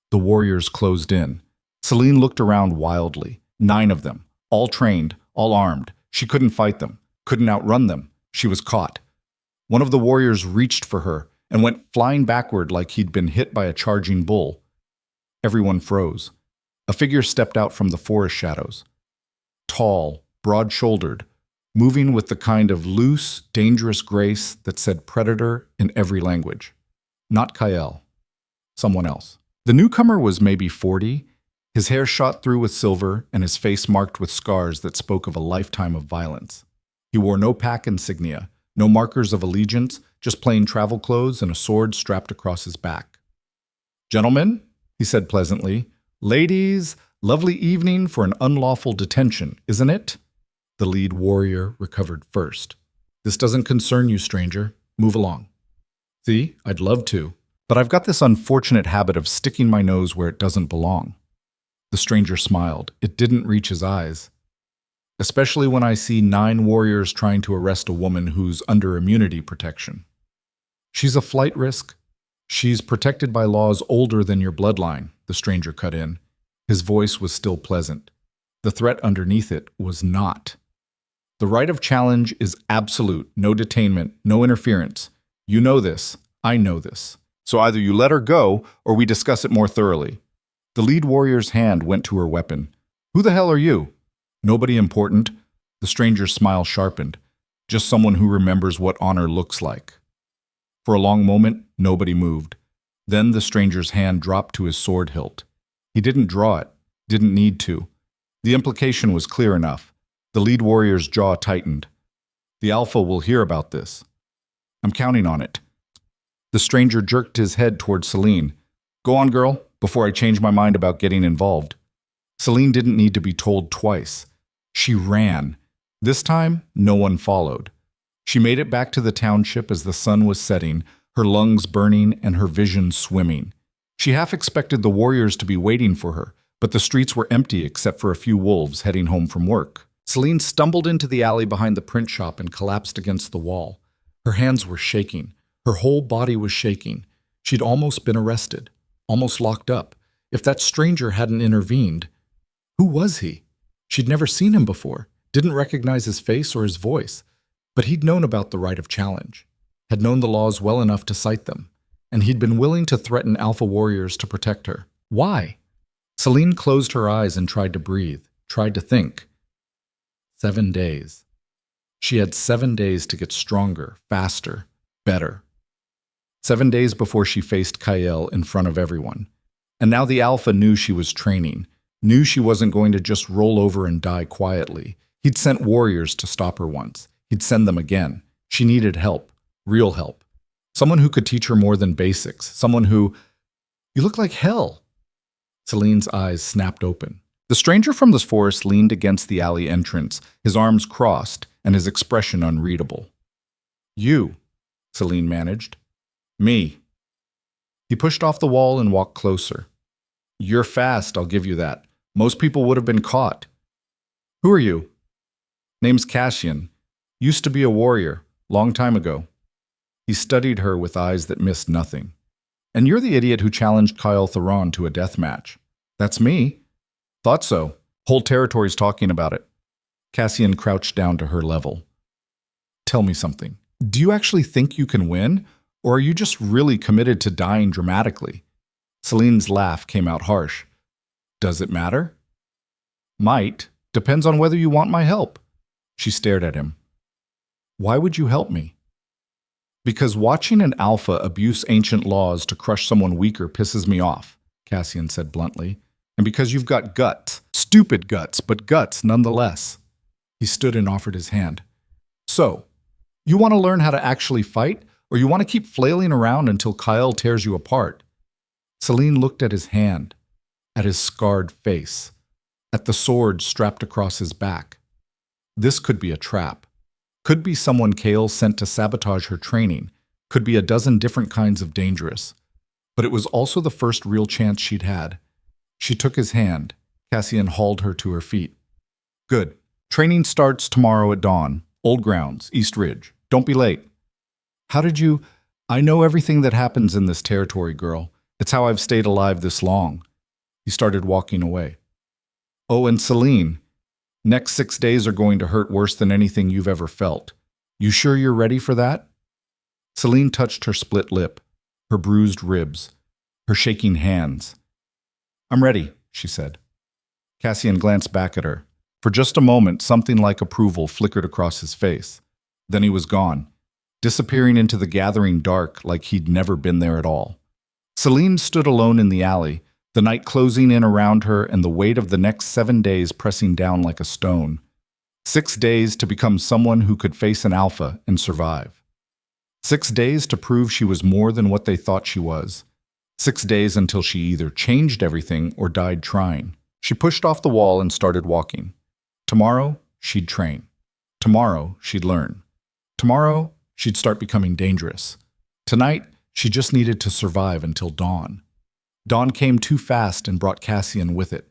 The warriors closed in. Celine looked around wildly. 9 of them, all trained, all armed. She couldn't fight them, couldn't outrun them. She was caught. One of the warriors reached for her and went flying backward like he'd been hit by a charging bull. Everyone froze. A figure stepped out from the forest shadows. Tall, broad-shouldered, moving with the kind of loose, dangerous grace that said predator in every language. Not Kael. Someone else. The newcomer was maybe 40, his hair shot through with silver and his face marked with scars that spoke of a lifetime of violence. He wore no pack insignia, no markers of allegiance, just plain travel clothes and a sword strapped across his back. Gentlemen, he said pleasantly, ladies, lovely evening for an unlawful detention, isn't it? The lead warrior recovered first. This doesn't concern you, stranger. Move along. See, I'd love to, but I've got this unfortunate habit of sticking my nose where it doesn't belong. The stranger smiled. It didn't reach his eyes. Especially when I see 9 warriors trying to arrest a woman who's under immunity protection. She's a flight risk. She's protected by laws older than your bloodline, the stranger cut in. His voice was still pleasant. The threat underneath it was not. The right of challenge is absolute, no detainment, no interference. You know this, I know this. So either you let her go, or we discuss it more thoroughly. The lead warrior's hand went to her weapon. Who the hell are you? Nobody important. The stranger's smile sharpened. Just someone who remembers what honor looks like. For a long moment, nobody moved. Then the stranger's hand dropped to his sword hilt. He didn't draw it, didn't need to. The implication was clear enough. The lead warrior's jaw tightened. The alpha will hear about this. I'm counting on it. The stranger jerked his head toward Celine. Go on, girl, before I change my mind about getting involved. Celine didn't need to be told twice. She ran. This time, no one followed. She made it back to the township as the sun was setting, her lungs burning and her vision swimming. She half expected the warriors to be waiting for her, but the streets were empty except for a few wolves heading home from work. Celine stumbled into the alley behind the print shop and collapsed against the wall. Her hands were shaking. Her whole body was shaking. She'd almost been arrested, almost locked up. If that stranger hadn't intervened, who was he? She'd never seen him before, didn't recognize his face or his voice, but he'd known about the right of challenge, had known the laws well enough to cite them, and he'd been willing to threaten alpha warriors to protect her. Why? Celine closed her eyes and tried to breathe, tried to think. 7 days. She had 7 days to get stronger, faster, better. 7 days before she faced Kyle in front of everyone. And now the alpha knew she was training, knew she wasn't going to just roll over and die quietly. He'd sent warriors to stop her once. He'd send them again. She needed help, real help. Someone who could teach her more than basics. Someone who... You look like hell. Celine's eyes snapped open. The stranger from the forest leaned against the alley entrance, his arms crossed and his expression unreadable. You, Celine managed. Me. He pushed off the wall and walked closer. You're fast, I'll give you that. Most people would have been caught. Who are you? Name's Cassian. Used to be a warrior, long time ago. He studied her with eyes that missed nothing. And you're the idiot who challenged Kyle Theron to a death match. That's me. Thought so. Whole territory's talking about it. Cassian crouched down to her level. Tell me something. Do you actually think you can win? Or are you just really committed to dying dramatically? Celine's laugh came out harsh. Does it matter? Might. Depends on whether you want my help. She stared at him. Why would you help me? Because watching an alpha abuse ancient laws to crush someone weaker pisses me off, Cassian said bluntly. And because you've got guts. Stupid guts, but guts nonetheless. He stood and offered his hand. So, you want to learn how to actually fight? Or you want to keep flailing around until Kyle tears you apart? Celine looked at his hand, at his scarred face, at the sword strapped across his back. This could be a trap. Could be someone Kale sent to sabotage her training. Could be a dozen different kinds of dangerous. But it was also the first real chance she'd had. She took his hand. Cassian hauled her to her feet. Good. Training starts tomorrow at dawn. Old grounds, East Ridge. Don't be late. How did you... I know everything that happens in this territory, girl. It's how I've stayed alive this long. He started walking away. Oh, and Celine, next 6 days are going to hurt worse than anything you've ever felt. You sure you're ready for that? Celine touched her split lip, her bruised ribs, her shaking hands. I'm ready, she said. Cassian glanced back at her. For just a moment, something like approval flickered across his face. Then he was gone, disappearing into the gathering dark like he'd never been there at all. Celine stood alone in the alley, the night closing in around her and the weight of the next 7 days pressing down like a stone. 6 days to become someone who could face an alpha and survive. 6 days to prove she was more than what they thought she was. 6 days until she either changed everything or died trying. She pushed off the wall and started walking. Tomorrow, she'd train. Tomorrow, she'd learn. Tomorrow, she'd start becoming dangerous. Tonight, she just needed to survive until dawn. Dawn came too fast and brought Cassian with it.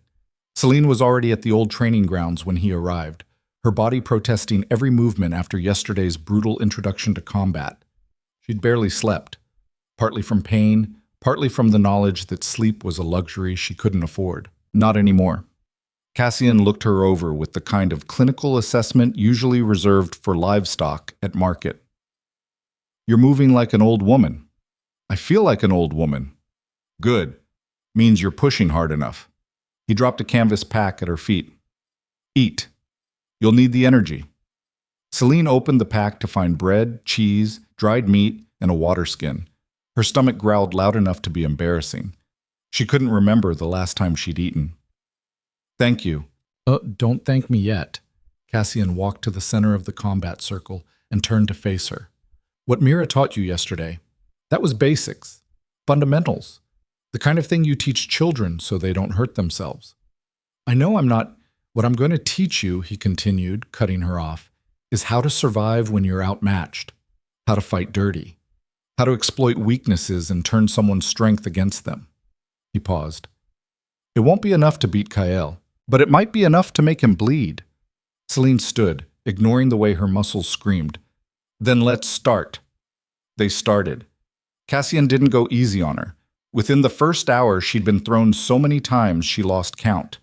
Celine was already at the old training grounds when he arrived, her body protesting every movement after yesterday's brutal introduction to combat. She'd barely slept. partly from pain, partly from the knowledge that sleep was a luxury she couldn't afford. Not anymore. Cassian looked her over with the kind of clinical assessment usually reserved for livestock at market. You're moving like an old woman. I feel like an old woman. Good. Means you're pushing hard enough. He dropped a canvas pack at her feet. Eat. You'll need the energy. Celine opened the pack to find bread, cheese, dried meat, and a water skin. Her stomach growled loud enough to be embarrassing. She couldn't remember the last time she'd eaten. Thank you. Don't thank me yet. Cassian walked to the center of the combat circle and turned to face her. What Mira taught you yesterday, that was basics, fundamentals, the kind of thing you teach children so they don't hurt themselves. I know I'm not. What I'm going to teach you, he continued, cutting her off, is how to survive when you're outmatched, how to fight dirty, how to exploit weaknesses and turn someone's strength against them. He paused. It won't be enough to beat Kael, but it might be enough to make him bleed. Celine stood, ignoring the way her muscles screamed. Then let's start. They started. Cassian didn't go easy on her. Within the first hour, she'd been thrown so many times she lost count.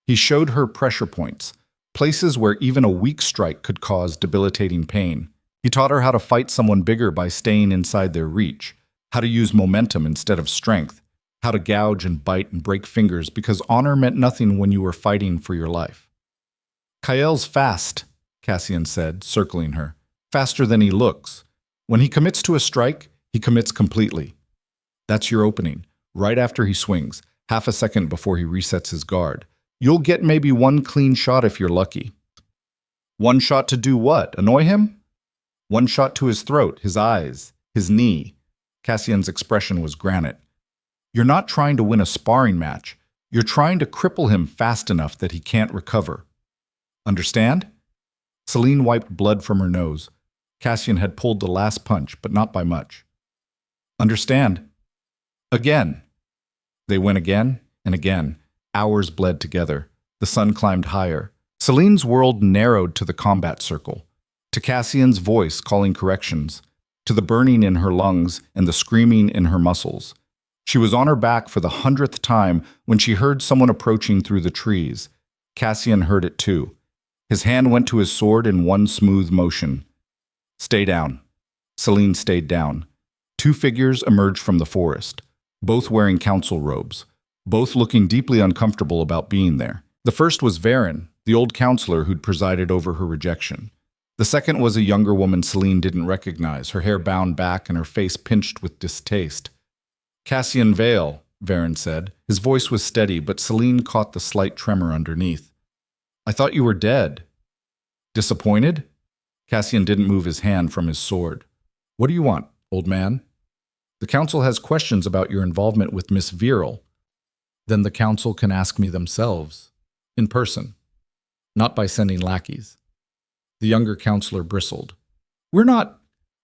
He showed her pressure points, places where even a weak strike could cause debilitating pain. He taught her how to fight someone bigger by staying inside their reach, how to use momentum instead of strength, how to gouge and bite and break fingers because honor meant nothing when you were fighting for your life. Kael's fast, Cassian said, circling her. Faster than he looks. When he commits to a strike, he commits completely. That's your opening, right after he swings, half a second before he resets his guard. You'll get maybe one clean shot if you're lucky. One shot to do what? Annoy him? One shot to his throat, his eyes, his knee. Cassian's expression was granite. You're not trying to win a sparring match. You're trying to cripple him fast enough that he can't recover. Understand? Celine wiped blood from her nose. Cassian had pulled the last punch, but not by much. Understand? Again. They went again and again. Hours bled together. The sun climbed higher. Celine's world narrowed to the combat circle, to Cassian's voice calling corrections, to the burning in her lungs and the screaming in her muscles. She was on her back for the 100th time when she heard someone approaching through the trees. Cassian heard it too. His hand went to his sword in one smooth motion. Stay down. Celine stayed down. Two figures emerged from the forest, both wearing council robes, both looking deeply uncomfortable about being there. The first was Varen, the old counselor who'd presided over her rejection. The second was a younger woman Celine didn't recognize, her hair bound back and her face pinched with distaste. Cassian Vale, Varen said. His voice was steady, but Celine caught the slight tremor underneath. I thought you were dead. Disappointed? Cassian didn't move his hand from his sword. What do you want, old man? The council has questions about your involvement with Miss Viral. Then the council can ask me themselves, in person, not by sending lackeys. The younger counselor bristled. You're not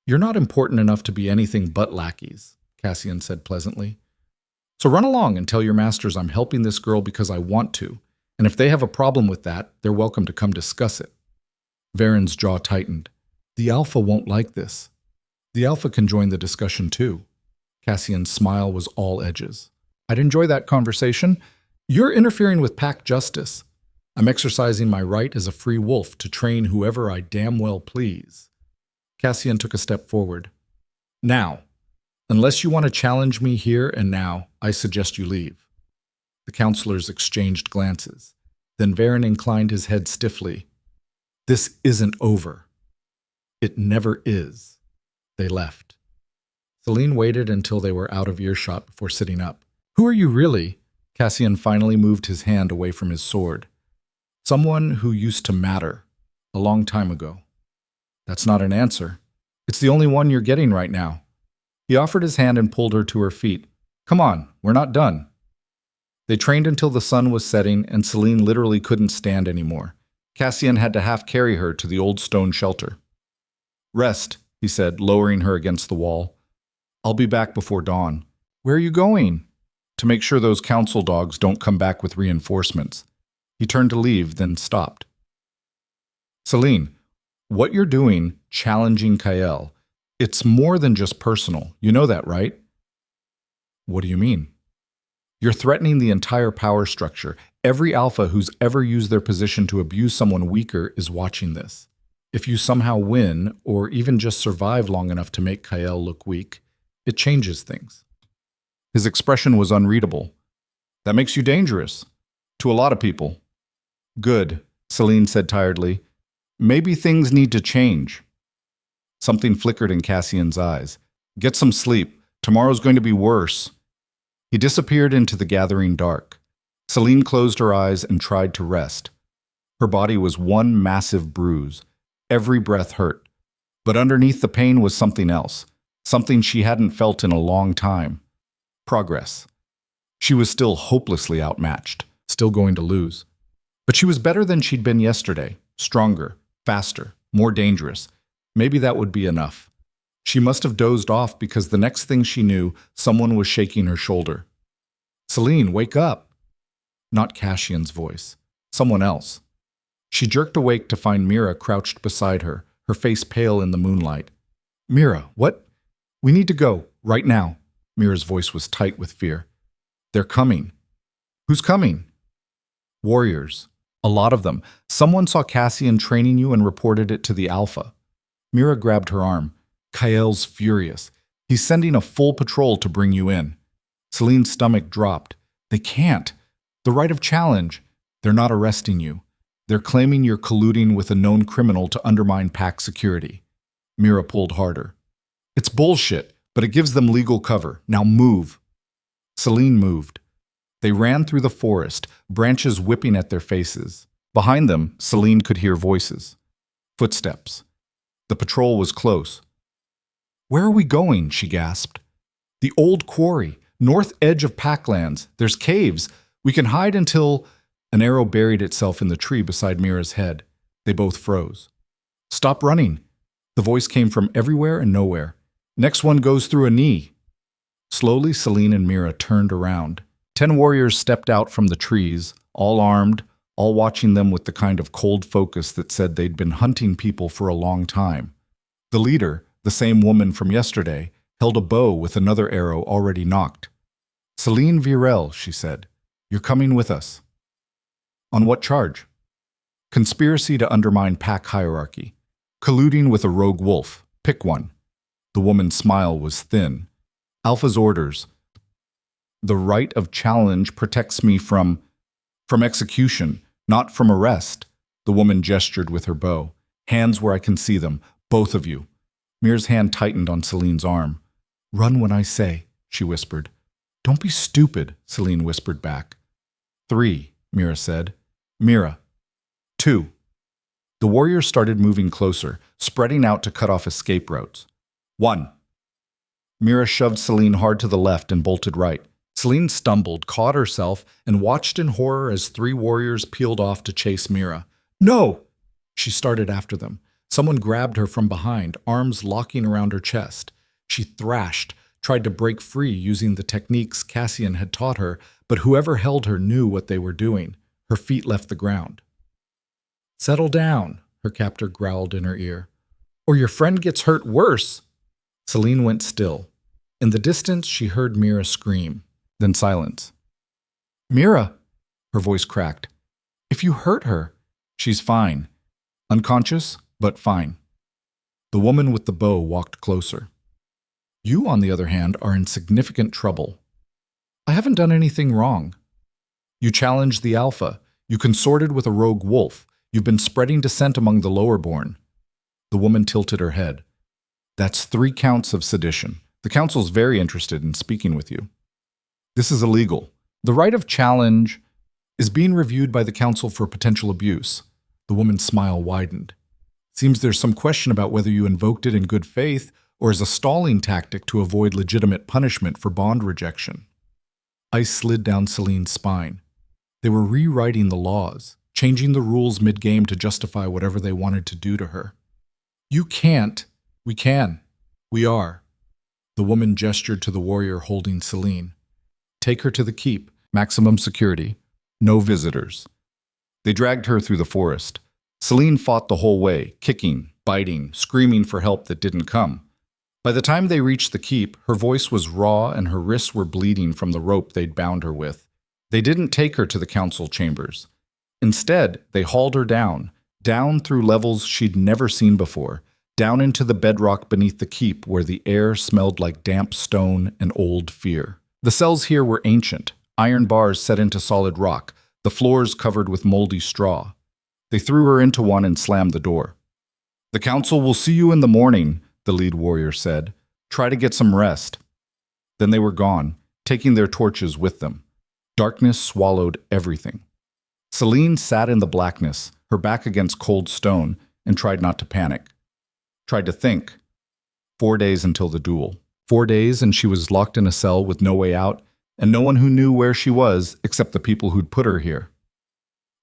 important enough to be anything but lackeys, Cassian said pleasantly. So run along and tell your masters I'm helping this girl because I want to, and if they have a problem with that, they're welcome to come discuss it. Varen's jaw tightened. The Alpha won't like this. The Alpha can join the discussion too. Cassian's smile was all edges. I'd enjoy that conversation. You're interfering with pack justice. I'm exercising my right as a free wolf to train whoever I damn well please. Cassian took a step forward. Now, unless you want to challenge me here and now, I suggest you leave. The counselors exchanged glances. Then Varen inclined his head stiffly. This isn't over. It never is. They left. Celine waited until they were out of earshot before sitting up. Who are you really? Cassian finally moved his hand away from his sword. Someone who used to matter, a long time ago. That's not an answer. It's the only one you're getting right now. He offered his hand and pulled her to her feet. Come on, we're not done. They trained until the sun was setting and Celine literally couldn't stand anymore. Cassian had to half carry her to the old stone shelter. Rest, he said, lowering her against the wall. I'll be back before dawn. Where are you going? To make sure those council dogs don't come back with reinforcements. He turned to leave, then stopped. Celine, what you're doing, challenging Kael, it's more than just personal. You know that, right? What do you mean? You're threatening the entire power structure. Every alpha who's ever used their position to abuse someone weaker is watching this. If you somehow win, or even just survive long enough to make Kyle look weak, it changes things. His expression was unreadable. That makes you dangerous. To a lot of people. Good, Celine said tiredly. Maybe things need to change. Something flickered in Cassian's eyes. Get some sleep. Tomorrow's going to be worse. He disappeared into the gathering dark. Celine closed her eyes and tried to rest. Her body was one massive bruise. Every breath hurt. But underneath the pain was something else. Something she hadn't felt in a long time. Progress. She was still hopelessly outmatched, still going to lose. But she was better than she'd been yesterday. Stronger, faster, more dangerous. Maybe that would be enough. She must have dozed off because the next thing she knew, someone was shaking her shoulder. Celine, wake up! Not Cassian's voice. Someone else. She jerked awake to find Mira crouched beside her, her face pale in the moonlight. Mira, what? We need to go, right now. Mira's voice was tight with fear. They're coming. Who's coming? Warriors. A lot of them. Someone saw Cassian training you and reported it to the Alpha. Mira grabbed her arm. Kael's furious. He's sending a full patrol to bring you in. Celine's stomach dropped. They can't. The right of challenge. They're not arresting you. They're claiming you're colluding with a known criminal to undermine pack security. Mira pulled harder. It's bullshit, but it gives them legal cover. Now move. Celine moved. They ran through the forest, branches whipping at their faces. Behind them, Celine could hear voices. Footsteps. The patrol was close. Where are we going? She gasped. The old quarry, north edge of Packlands. There's caves. We can hide until... An arrow buried itself in the tree beside Mira's head. They both froze. Stop running. The voice came from everywhere and nowhere. Next one goes through a knee. Slowly, Celine and Mira turned around. 10 warriors stepped out from the trees, all armed, all watching them with the kind of cold focus that said they'd been hunting people for a long time. The leader, the same woman from yesterday, held a bow with another arrow already nocked. Celine Virel, she said, you're coming with us. On what charge? Conspiracy to undermine pack hierarchy. Colluding with a rogue wolf. Pick one. The woman's smile was thin. Alpha's orders. The right of challenge protects me from execution, not from arrest. The woman gestured with her bow. Hands where I can see them, both of you. Mira's hand tightened on Celine's arm. Run when I say, she whispered. Don't be stupid, Celine whispered back. 3, Mira said. Mira. 2. The warriors started moving closer, spreading out to cut off escape routes. 1. Mira shoved Celine hard to the left and bolted right. Celine stumbled, caught herself, and watched in horror as 3 warriors peeled off to chase Mira. No! She started after them. Someone grabbed her from behind, arms locking around her chest. She thrashed, tried to break free using the techniques Cassian had taught her, but whoever held her knew what they were doing. Her feet left the ground. Settle down, her captor growled in her ear. Or your friend gets hurt worse. Celine went still. In the distance, she heard Mira scream, then silence. Mira, her voice cracked. If you hurt her, she's fine. Unconscious, but fine. The woman with the bow walked closer. You, on the other hand, are in significant trouble. I haven't done anything wrong. You challenged the Alpha. You consorted with a rogue wolf. You've been spreading dissent among the lower-born. The woman tilted her head. That's 3 counts of sedition. The council's very interested in speaking with you. This is illegal. The right of challenge is being reviewed by the council for potential abuse. The woman's smile widened. Seems there's some question about whether you invoked it in good faith or as a stalling tactic to avoid legitimate punishment for bond rejection. Ice slid down Celine's spine. They were rewriting the laws, changing the rules mid-game to justify whatever they wanted to do to her. You can't. We can. We are. The woman gestured to the warrior holding Celine. Take her to the keep. Maximum security. No visitors. They dragged her through the forest. Celine fought the whole way, kicking, biting, screaming for help that didn't come. By the time they reached the keep, her voice was raw and her wrists were bleeding from the rope they'd bound her with. They didn't take her to the council chambers. Instead, they hauled her down through levels she'd never seen before, down into the bedrock beneath the keep where the air smelled like damp stone and old fear. The cells here were ancient, iron bars set into solid rock, the floors covered with moldy straw. They threw her into one and slammed the door. "The council will see you in the morning," the lead warrior said. "Try to get some rest." Then they were gone, taking their torches with them. Darkness swallowed everything. Celine sat in the blackness, her back against cold stone, and tried not to panic. Tried to think. 4 days until the duel. 4 days and she was locked in a cell with no way out, and no one who knew where she was except the people who'd put her here.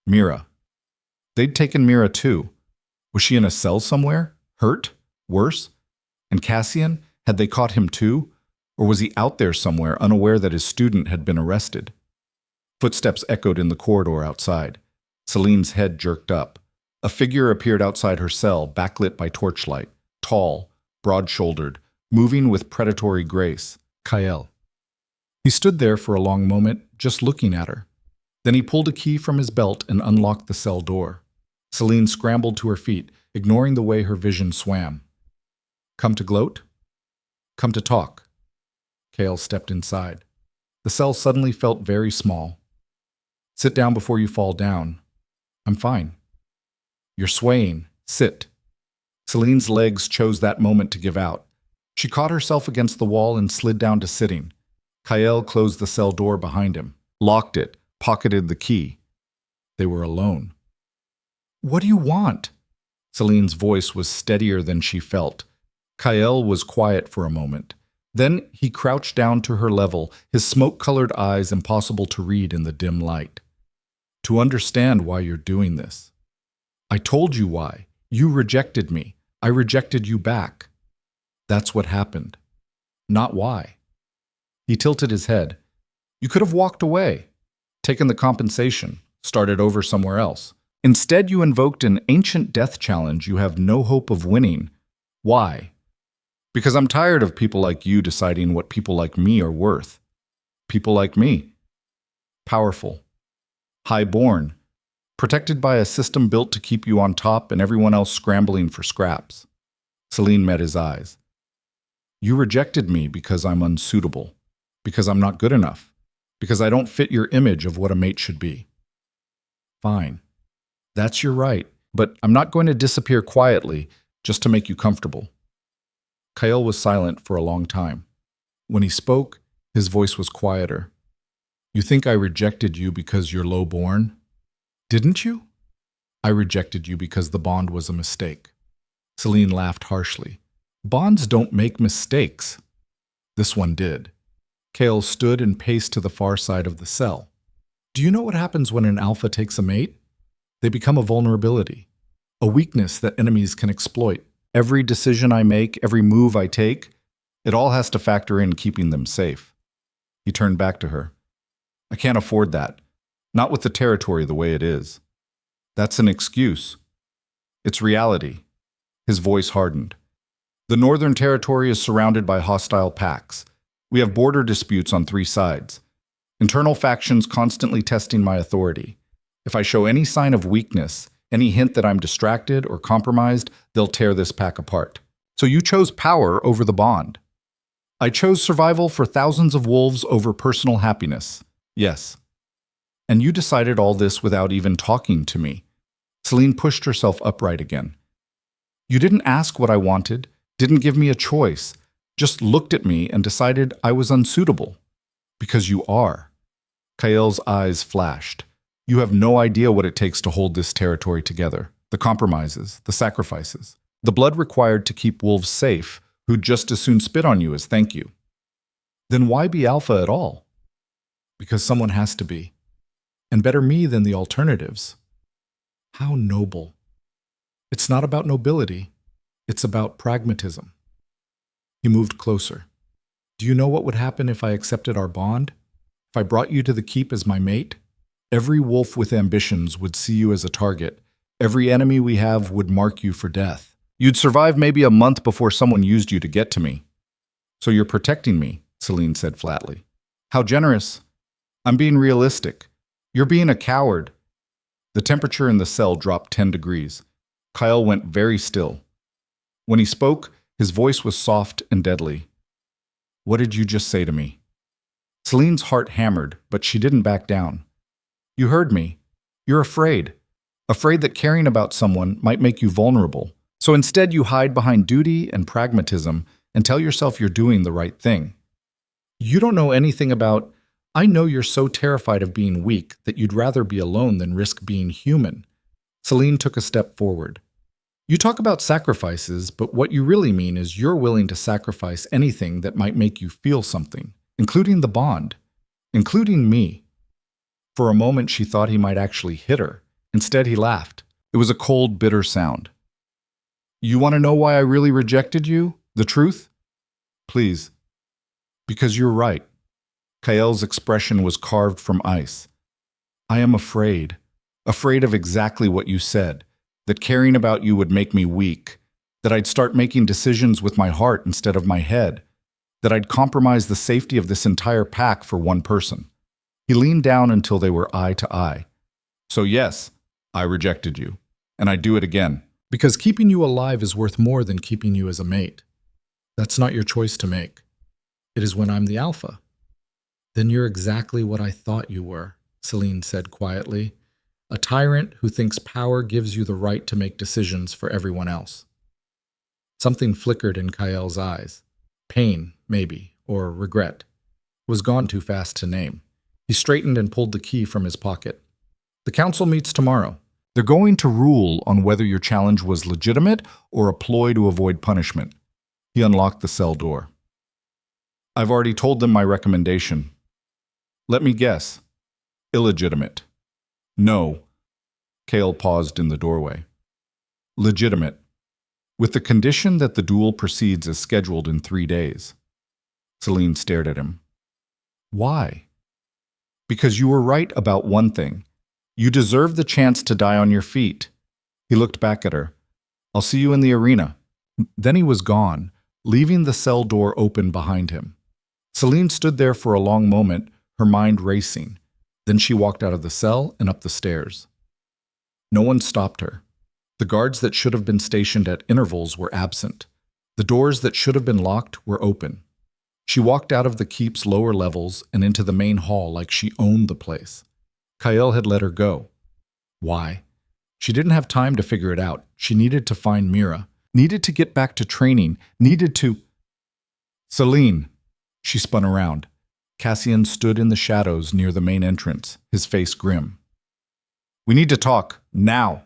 Mira. They'd taken Mira too. Was she in a cell somewhere? Hurt? Worse? And Cassian? Had they caught him too? Or was he out there somewhere, unaware that his student had been arrested? Footsteps echoed in the corridor outside. Celine's head jerked up. A figure appeared outside her cell, backlit by torchlight, tall, broad-shouldered, moving with predatory grace. Kael. He stood there for a long moment, just looking at her. Then he pulled a key from his belt and unlocked the cell door. Celine scrambled to her feet, ignoring the way her vision swam. "Come to gloat? Come to talk." Kael stepped inside. The cell suddenly felt very small. "Sit down before you fall down." "I'm fine." "You're swaying. Sit." Celine's legs chose that moment to give out. She caught herself against the wall and slid down to sitting. Kael closed the cell door behind him, locked it, pocketed the key. They were alone. "What do you want?" Celine's voice was steadier than she felt. Kael was quiet for a moment. Then he crouched down to her level, his smoke-colored eyes impossible to read in the dim light. "To understand why you're doing this. I told you why. You rejected me. I rejected you back. That's what happened. Not why." He tilted his head. "You could have walked away, taken the compensation, started over somewhere else. Instead, you invoked an ancient death challenge you have no hope of winning. Why? Because I'm tired of people like you deciding what people like me are worth. People like me. Powerful. High-born. Protected by a system built to keep you on top and everyone else scrambling for scraps." Celine met his eyes. "You rejected me because I'm unsuitable. Because I'm not good enough. Because I don't fit your image of what a mate should be. Fine. That's your right, but I'm not going to disappear quietly just to make you comfortable." Kael was silent for a long time. When he spoke, his voice was quieter. "You think I rejected you because you're low-born? Didn't you? I rejected you because the bond was a mistake." Celine laughed harshly. "Bonds don't make mistakes." This one did. Kael stood and paced to the far side of the cell. "Do you know what happens when an alpha takes a mate? They become a vulnerability, a weakness that enemies can exploit. Every decision I make, every move I take, it all has to factor in keeping them safe." He turned back to her. "I can't afford that. Not with the territory the way it is. That's an excuse. It's reality." His voice hardened. "The Northern Territory is surrounded by hostile packs. We have border disputes on 3 sides. Internal factions constantly testing my authority. If I show any sign of weakness, any hint that I'm distracted or compromised, they'll tear this pack apart. So you chose power over the bond. I chose survival for thousands of wolves over personal happiness. Yes. And you decided all this without even talking to me." Celine pushed herself upright again. "You didn't ask what I wanted, didn't give me a choice, just looked at me and decided I was unsuitable. Because you are." Kael's eyes flashed. "You have no idea what it takes to hold this territory together. The compromises, the sacrifices, the blood required to keep wolves safe, who'd just as soon spit on you as thank you. Then why be alpha at all? Because someone has to be. And better me than the alternatives. How noble. It's not about nobility. It's about pragmatism." He moved closer. "Do you know what would happen if I accepted our bond? If I brought you to the keep as my mate? Every wolf with ambitions would see you as a target. Every enemy we have would mark you for death. You'd survive maybe a month before someone used you to get to me. So you're protecting me, Celine said flatly. How generous. I'm being realistic. You're being a coward. The temperature in the cell dropped 10 degrees. Kyle went very still. When he spoke, his voice was soft and deadly. What did you just say to me? Celine's heart hammered, but she didn't back down. You heard me. You're afraid. Afraid that caring about someone might make you vulnerable. So instead you hide behind duty and pragmatism and tell yourself you're doing the right thing. You don't know anything about, I know you're so terrified of being weak that you'd rather be alone than risk being human. Celine took a step forward. You talk about sacrifices, but what you really mean is you're willing to sacrifice anything that might make you feel something, including the bond, including me. For a moment she thought he might actually hit her. Instead he laughed. It was a cold, bitter sound. You want to know why I really rejected you? The truth? Please. Because you're right. Kael's expression was carved from ice. I am afraid. Afraid of exactly what you said. That caring about you would make me weak. That I'd start making decisions with my heart instead of my head. That I'd compromise the safety of this entire pack for one person. He leaned down until they were eye to eye. So yes, I rejected you. And I'd do it again. Because keeping you alive is worth more than keeping you as a mate. That's not your choice to make. It is when I'm the alpha. Then you're exactly what I thought you were, Celine said quietly. A tyrant who thinks power gives you the right to make decisions for everyone else. Something flickered in Kael's eyes. Pain, maybe, or regret. It was gone too fast to name. He straightened and pulled the key from his pocket. The council meets tomorrow. They're going to rule on whether your challenge was legitimate or a ploy to avoid punishment. He unlocked the cell door. I've already told them my recommendation. Let me guess. Illegitimate. No. Kael paused in the doorway. Legitimate. With the condition that the duel proceeds as scheduled in 3 days. Celine stared at him. Why? Because you were right about one thing. You deserve the chance to die on your feet. He looked back at her. I'll see you in the arena. Then he was gone, leaving the cell door open behind him. Celine stood there for a long moment, her mind racing. Then she walked out of the cell and up the stairs. No one stopped her. The guards that should have been stationed at intervals were absent. The doors that should have been locked were open. She walked out of the keep's lower levels and into the main hall like she owned the place. Kael had let her go. Why? She didn't have time to figure it out. She needed to find Mira, needed to get back to training, needed to… Celine! She spun around. Cassian stood in the shadows near the main entrance, his face grim. We need to talk, now!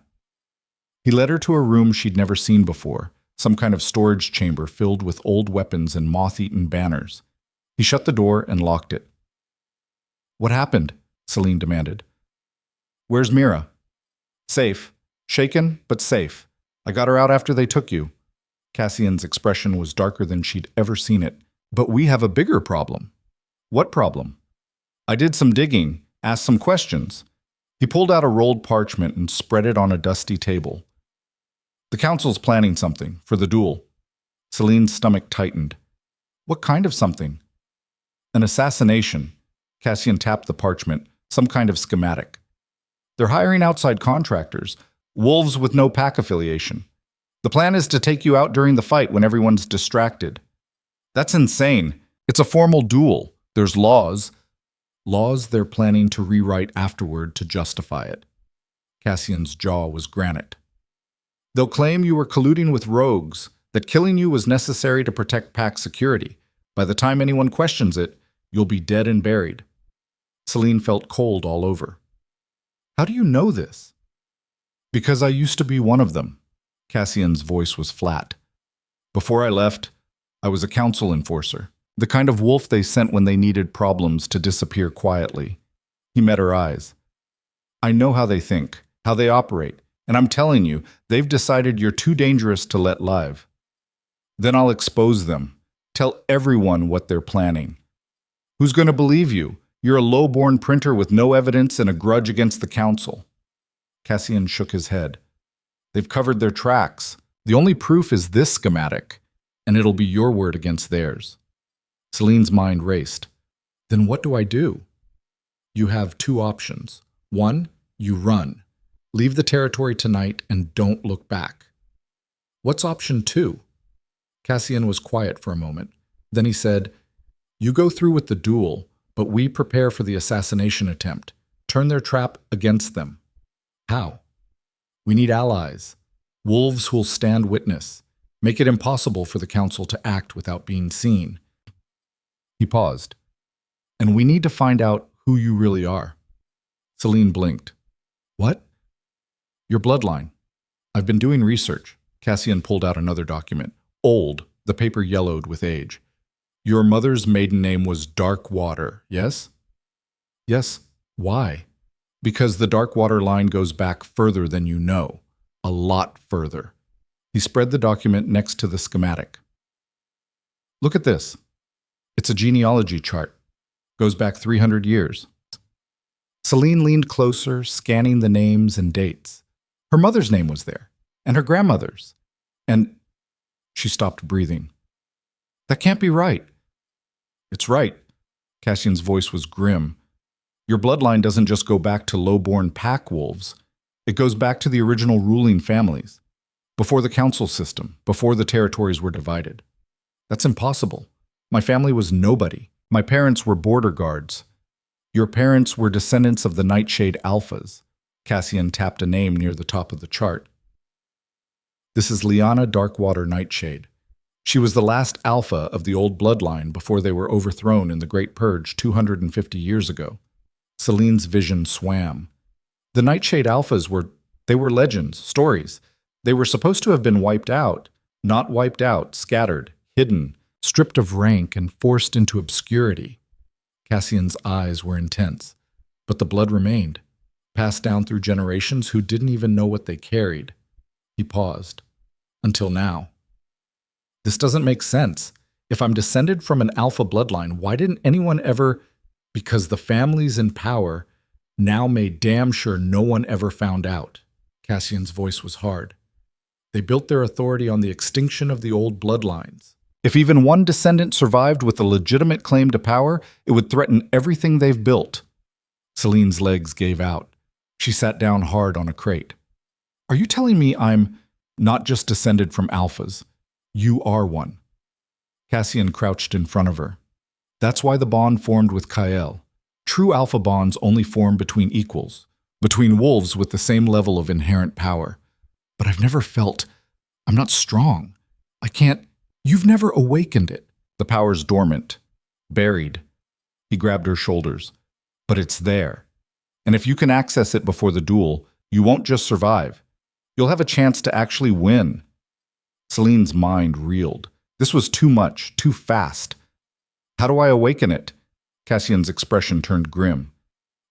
He led her to a room she'd never seen before, some kind of storage chamber filled with old weapons and moth-eaten banners. He shut the door and locked it. What happened? Celine demanded. Where's Mira? Safe. Shaken, but safe. I got her out after they took you. Cassian's expression was darker than she'd ever seen it. But we have a bigger problem. What problem? I did some digging, asked some questions. He pulled out a rolled parchment and spread it on a dusty table. The council's planning something for the duel. Celine's stomach tightened. What kind of something? An assassination. Cassian tapped the parchment, some kind of schematic. They're hiring outside contractors, wolves with no pack affiliation. The plan is to take you out during the fight when everyone's distracted. That's insane. It's a formal duel. There's laws. Laws they're planning to rewrite afterward to justify it. Cassian's jaw was granite. They'll claim you were colluding with rogues, that killing you was necessary to protect pack security. By the time anyone questions it, you'll be dead and buried. Celine felt cold all over. How do you know this? Because I used to be one of them. Cassian's voice was flat. Before I left, I was a council enforcer, the kind of wolf they sent when they needed problems to disappear quietly. He met her eyes. I know how they think, how they operate, and I'm telling you, they've decided you're too dangerous to let live. Then I'll expose them, tell everyone what they're planning. Who's going to believe you? You're a low-born printer with no evidence and a grudge against the council. Cassian shook his head. They've covered their tracks. The only proof is this schematic, and it'll be your word against theirs. Celine's mind raced. Then what do I do? You have two options. One, you run. Leave the territory tonight and don't look back. What's option two? Cassian was quiet for a moment. Then he said, you go through with the duel, but we prepare for the assassination attempt. Turn their trap against them. How? We need allies. Wolves who'll stand witness. Make it impossible for the council to act without being seen. He paused. And we need to find out who you really are. Celine blinked. What? Your bloodline. I've been doing research. Cassian pulled out another document. Old, the paper yellowed with age. Your mother's maiden name was Darkwater, yes? Yes. Why? Because the Darkwater line goes back further than you know. A lot further. He spread the document next to the schematic. Look at this. It's a genealogy chart. Goes back 300 years. Celine leaned closer, scanning the names and dates. Her mother's name was there, and her grandmother's. And she stopped breathing. That can't be right. It's right. Cassian's voice was grim. Your bloodline doesn't just go back to low-born pack wolves. It goes back to the original ruling families. Before the council system, before the territories were divided. That's impossible. My family was nobody. My parents were border guards. Your parents were descendants of the Nightshade Alphas. Cassian tapped a name near the top of the chart. This is Lyanna Darkwater Nightshade. She was the last alpha of the old bloodline before they were overthrown in the Great Purge 250 years ago. Celine's vision swam. The Nightshade Alphas were legends, stories. They were supposed to have been wiped out, not wiped out, scattered, hidden, stripped of rank and forced into obscurity. Cassian's eyes were intense, but the blood remained, passed down through generations who didn't even know what they carried. He paused. Until now. This doesn't make sense. If I'm descended from an alpha bloodline, why didn't anyone ever... Because the families in power now made damn sure no one ever found out. Cassian's voice was hard. They built their authority on the extinction of the old bloodlines. If even one descendant survived with a legitimate claim to power, it would threaten everything they've built. Celine's legs gave out. She sat down hard on a crate. Are you telling me I'm not just descended from alphas? You are one. Cassian crouched in front of her. That's why the bond formed with Kael. True alpha bonds only form between equals, between wolves with the same level of inherent power. But I've never felt... I'm not strong. I can't... You've never awakened it. The power's dormant. Buried. He grabbed her shoulders. But it's there. And if you can access it before the duel, you won't just survive. You'll have a chance to actually win. Celine's mind reeled. This was too much, too fast. How do I awaken it? Cassian's expression turned grim.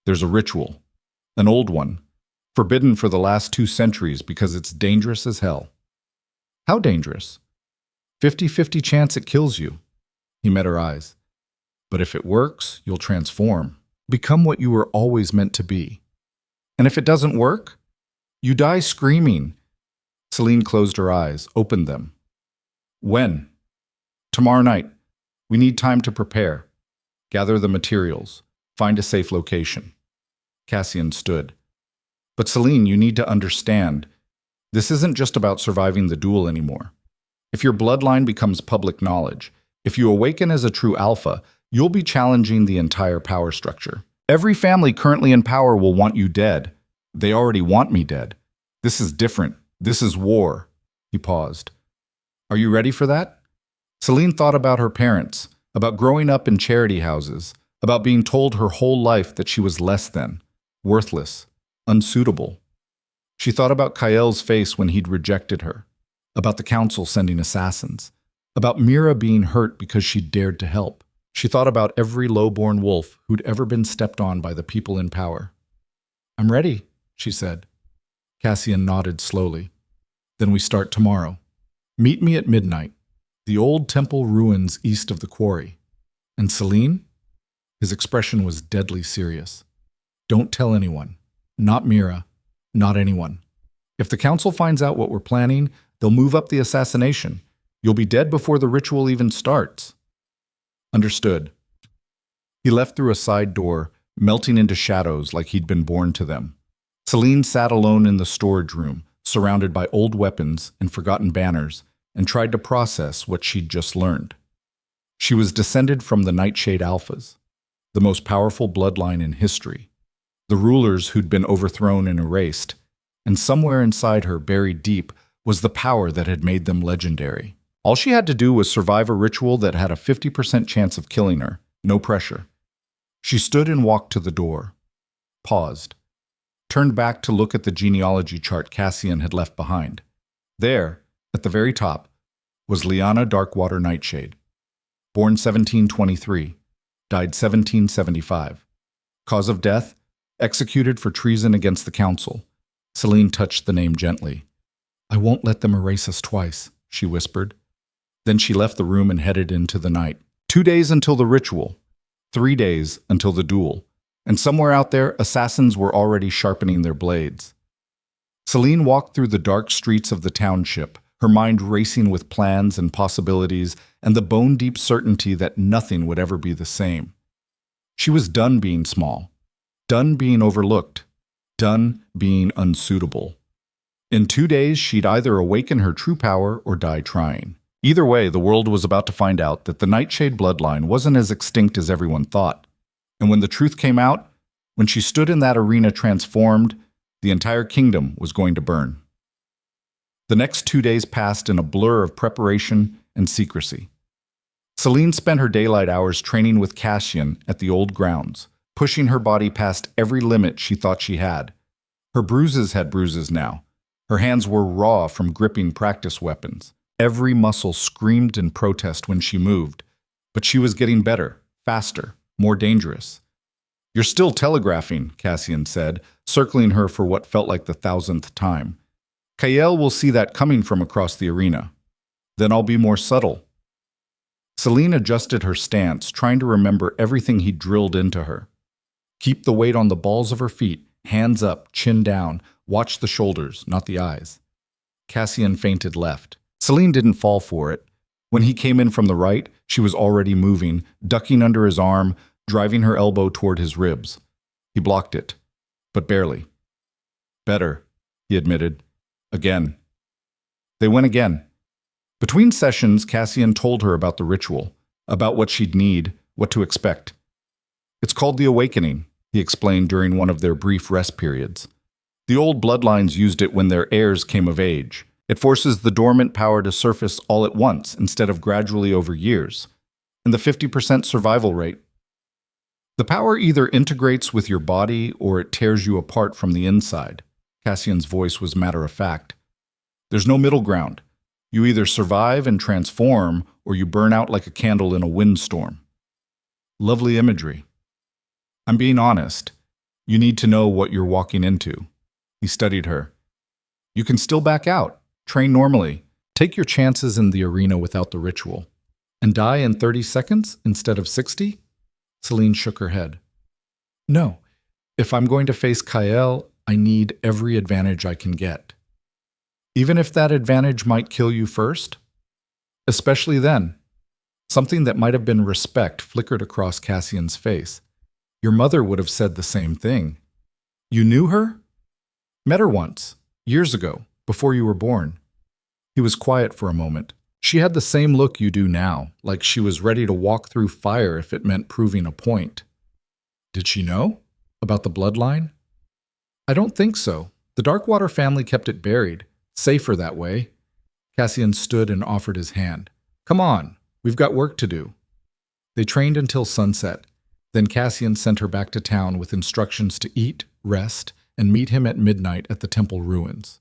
There's a ritual. An old one. Forbidden for the last 2 centuries because it's dangerous as hell. How dangerous? 50-50 chance it kills you. He met her eyes. But if it works, you'll transform. Become what you were always meant to be. And if it doesn't work, you die screaming. Celine closed her eyes, opened them. When? Tomorrow night. We need time to prepare. Gather the materials. Find a safe location. Cassian stood. But Celine, you need to understand. This isn't just about surviving the duel anymore. If your bloodline becomes public knowledge, if you awaken as a true alpha, you'll be challenging the entire power structure. Every family currently in power will want you dead. They already want me dead. This is different. This is war. He paused. Are you ready for that? Celine thought about her parents, about growing up in charity houses, about being told her whole life that she was less than, worthless, unsuitable. She thought about Kael's face when he'd rejected her, about the council sending assassins, about Mira being hurt because she'd dared to help. She thought about every low-born wolf who'd ever been stepped on by the people in power. I'm ready, she said. Cassian nodded slowly. Then we start tomorrow. Meet me at midnight. The old temple ruins east of the quarry. And Celine? His expression was deadly serious. Don't tell anyone. Not Mira. Not anyone. If the council finds out what we're planning, they'll move up the assassination. You'll be dead before the ritual even starts. Understood. He left through a side door, melting into shadows like he'd been born to them. Celine sat alone in the storage room, surrounded by old weapons and forgotten banners, and tried to process what she'd just learned. She was descended from the Nightshade Alphas, the most powerful bloodline in history, the rulers who'd been overthrown and erased, and somewhere inside her, buried deep, was the power that had made them legendary. All she had to do was survive a ritual that had a 50% chance of killing her, no pressure. She stood and walked to the door, paused, turned back to look at the genealogy chart Cassian had left behind. There, at the very top, was Lyanna Darkwater Nightshade. Born 1723, died 1775. Cause of death, executed for treason against the council. Celine touched the name gently. "I won't let them erase us twice," she whispered. Then she left the room and headed into the night. 2 days until the ritual, 3 days until the duel, and somewhere out there, assassins were already sharpening their blades. Celine walked through the dark streets of the township, her mind racing with plans and possibilities and the bone-deep certainty that nothing would ever be the same. She was done being small, done being overlooked, done being unsuitable. In 2 days, she'd either awaken her true power or die trying. Either way, the world was about to find out that the Nightshade bloodline wasn't as extinct as everyone thought. And when the truth came out, when she stood in that arena transformed, the entire kingdom was going to burn. The next 2 days passed in a blur of preparation and secrecy. Celine spent her daylight hours training with Cassian at the old grounds, pushing her body past every limit she thought she had. Her bruises had bruises now. Her hands were raw from gripping practice weapons. Every muscle screamed in protest when she moved, but she was getting better, faster, more dangerous. "You're still telegraphing," Cassian said, circling her for what felt like the 1,000th time. "Kael will see that coming from across the arena. Then I'll be more subtle." Celine adjusted her stance, trying to remember everything he drilled into her. Keep the weight on the balls of her feet, hands up, chin down, watch the shoulders, not the eyes. Cassian feinted left. Celine didn't fall for it. When he came in from the right, she was already moving, ducking under his arm, driving her elbow toward his ribs. He blocked it, but barely. "Better," he admitted. "Again." They went again. Between sessions, Cassian told her about the ritual, about what she'd need, what to expect. "It's called the Awakening," he explained during one of their brief rest periods. "The old bloodlines used it when their heirs came of age. It forces the dormant power to surface all at once instead of gradually over years. And the 50% survival rate. The power either integrates with your body or it tears you apart from the inside." Cassian's voice was matter-of-fact. "There's no middle ground. You either survive and transform or you burn out like a candle in a windstorm." Lovely imagery. "I'm being honest. You need to know what you're walking into." He studied her. "You can still back out. Train normally. Take your chances in the arena without the ritual. And die in 30 seconds instead of 60? Celine shook her head. "No. If I'm going to face Kael, I need every advantage I can get. Even if that advantage might kill you first? Especially then." Something that might have been respect flickered across Cassian's face. "Your mother would have said the same thing." "You knew her?" "Met her once, years ago, before you were born." He was quiet for a moment. "She had the same look you do now, like she was ready to walk through fire if it meant proving a point." "Did she know? About the bloodline?" "I don't think so. The Darkwater family kept it buried. Safer that way." Cassian stood and offered his hand. "Come on, we've got work to do." They trained until sunset. Then Cassian sent her back to town with instructions to eat, rest, and meet him at midnight at the temple ruins.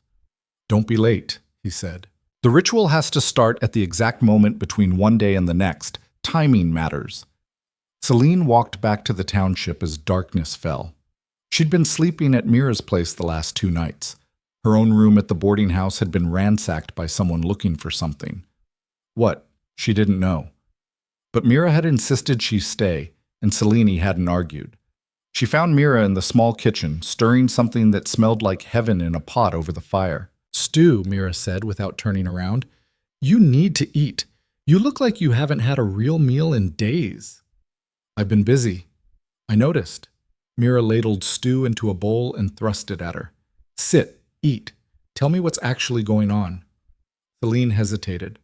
"Don't be late," he said. "The ritual has to start at the exact moment between one day and the next. Timing matters." Celine walked back to the township as darkness fell. She'd been sleeping at Mira's place the last 2 nights. Her own room at the boarding house had been ransacked by someone looking for something. What? She didn't know. But Mira had insisted she stay, and Celine hadn't argued. She found Mira in the small kitchen, stirring something that smelled like heaven in a pot over the fire. "Stew," Mira said without turning around. "You need to eat. You look like you haven't had a real meal in days. I've been busy. I noticed. Mira ladled stew into a bowl and thrust it at her. Sit, eat. Tell me what's actually going on. Celine hesitated.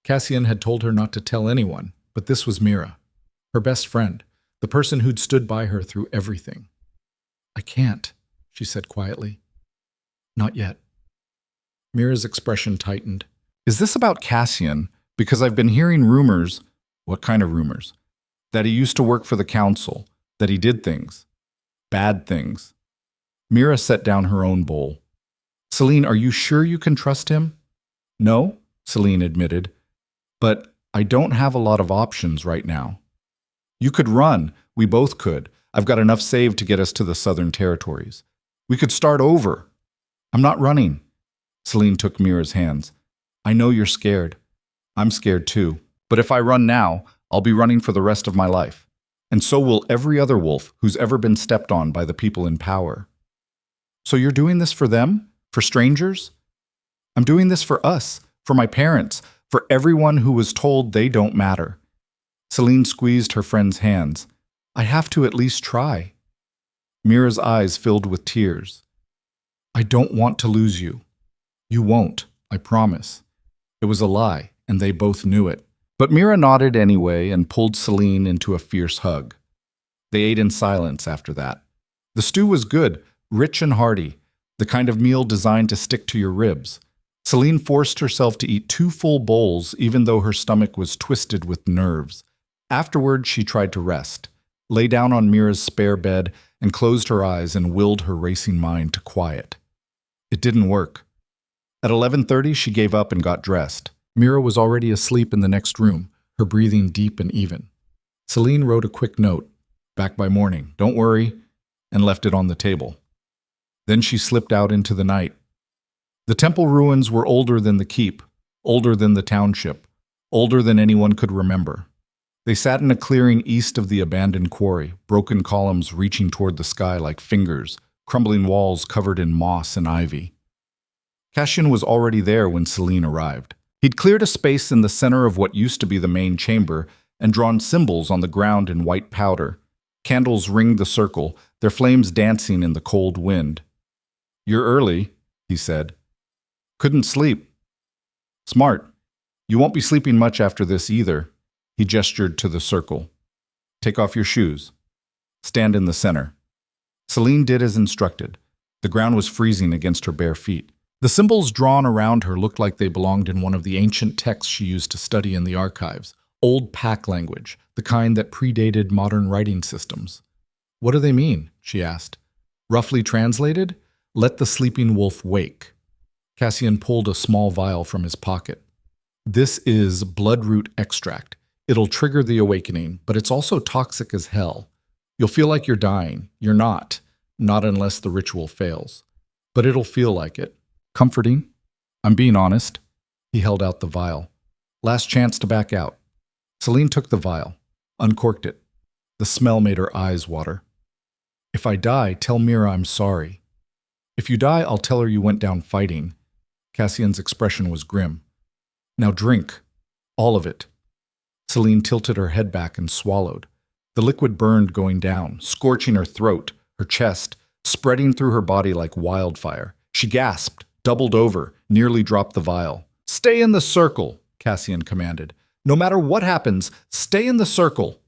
Cassian had told her not to tell anyone, but this was Mira, her best friend, the person who'd stood by her through everything. I can't, she said quietly. Not yet. Mira's expression tightened. Is this about Cassian? Because I've been hearing rumors. What kind of rumors? That he used to work for the council, that he did things. Bad things. Mira set down her own bowl. Celine, are you sure you can trust him? No, Celine admitted, but I don't have a lot of options right now. You could run. We both could. I've got enough saved to get us to the Southern Territories. We could start over. I'm not running. Celine took Mira's hands. I know you're scared. I'm scared too. But if I run now, I'll be running for the rest of my life. And so will every other wolf who's ever been stepped on by the people in power. So you're doing this for them? For strangers? I'm doing this for us, for my parents, for everyone who was told they don't matter. Celine squeezed her friend's hands. I have to at least try. Mira's eyes filled with tears. I don't want to lose you. You won't, I promise. It was a lie, and they both knew it. But Mira nodded anyway and pulled Celine into a fierce hug. They ate in silence after that. The stew was good, rich and hearty, the kind of meal designed to stick to your ribs. Celine forced herself to eat 2 full bowls even though her stomach was twisted with nerves. Afterward, she tried to rest, lay down on Mira's spare bed, and closed her eyes and willed her racing mind to quiet. It didn't work. At 11:30, she gave up and got dressed. Mira was already asleep in the next room, her breathing deep and even. Celine wrote a quick note, back by morning, don't worry, and left it on the table. Then she slipped out into the night. The temple ruins were older than the keep, older than the township, older than anyone could remember. They sat in a clearing east of the abandoned quarry, broken columns reaching toward the sky like fingers, crumbling walls covered in moss and ivy. Cassian was already there when Celine arrived. He'd cleared a space in the center of what used to be the main chamber and drawn symbols on the ground in white powder. Candles ringed the circle, their flames dancing in the cold wind. You're early, he said. Couldn't sleep. Smart. You won't be sleeping much after this either. He gestured to the circle. Take off your shoes. Stand in the center. Celine did as instructed. The ground was freezing against her bare feet. The symbols drawn around her looked like they belonged in one of the ancient texts she used to study in the archives, old Pack language, the kind that predated modern writing systems. What do they mean? She asked. Roughly translated, let the sleeping wolf wake. Cassian pulled a small vial from his pocket. This is bloodroot extract. It'll trigger the awakening, but it's also toxic as hell. You'll feel like you're dying. You're not unless the ritual fails. But it'll feel like it. Comforting. I'm being honest. He held out the vial. Last chance to back out. Celine took the vial, uncorked it. The smell made her eyes water. If I die, tell Mira I'm sorry. If you die, I'll tell her you went down fighting. Cassian's expression was grim. Now drink. All of it. Celine tilted her head back and swallowed. The liquid burned going down, scorching her throat, her chest, spreading through her body like wildfire. She gasped, doubled over, nearly dropped the vial. Stay in the circle, Cassian commanded. No matter what happens, stay in the circle.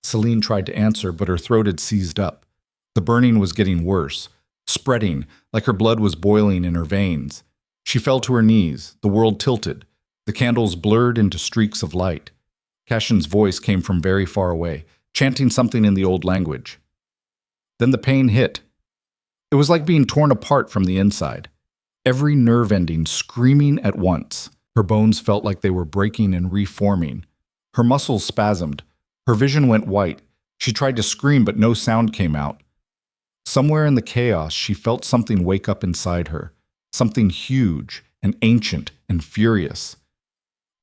Celine tried to answer, but her throat had seized up. The burning was getting worse, spreading, like her blood was boiling in her veins. She fell to her knees, the world tilted. The candles blurred into streaks of light. Cassian's voice came from very far away, chanting something in the old language. Then the pain hit. It was like being torn apart from the inside. Every nerve ending screaming at once. Her bones felt like they were breaking and reforming. Her muscles spasmed. Her vision went white. She tried to scream, but no sound came out. Somewhere in the chaos, she felt something wake up inside her. Something huge and ancient and furious.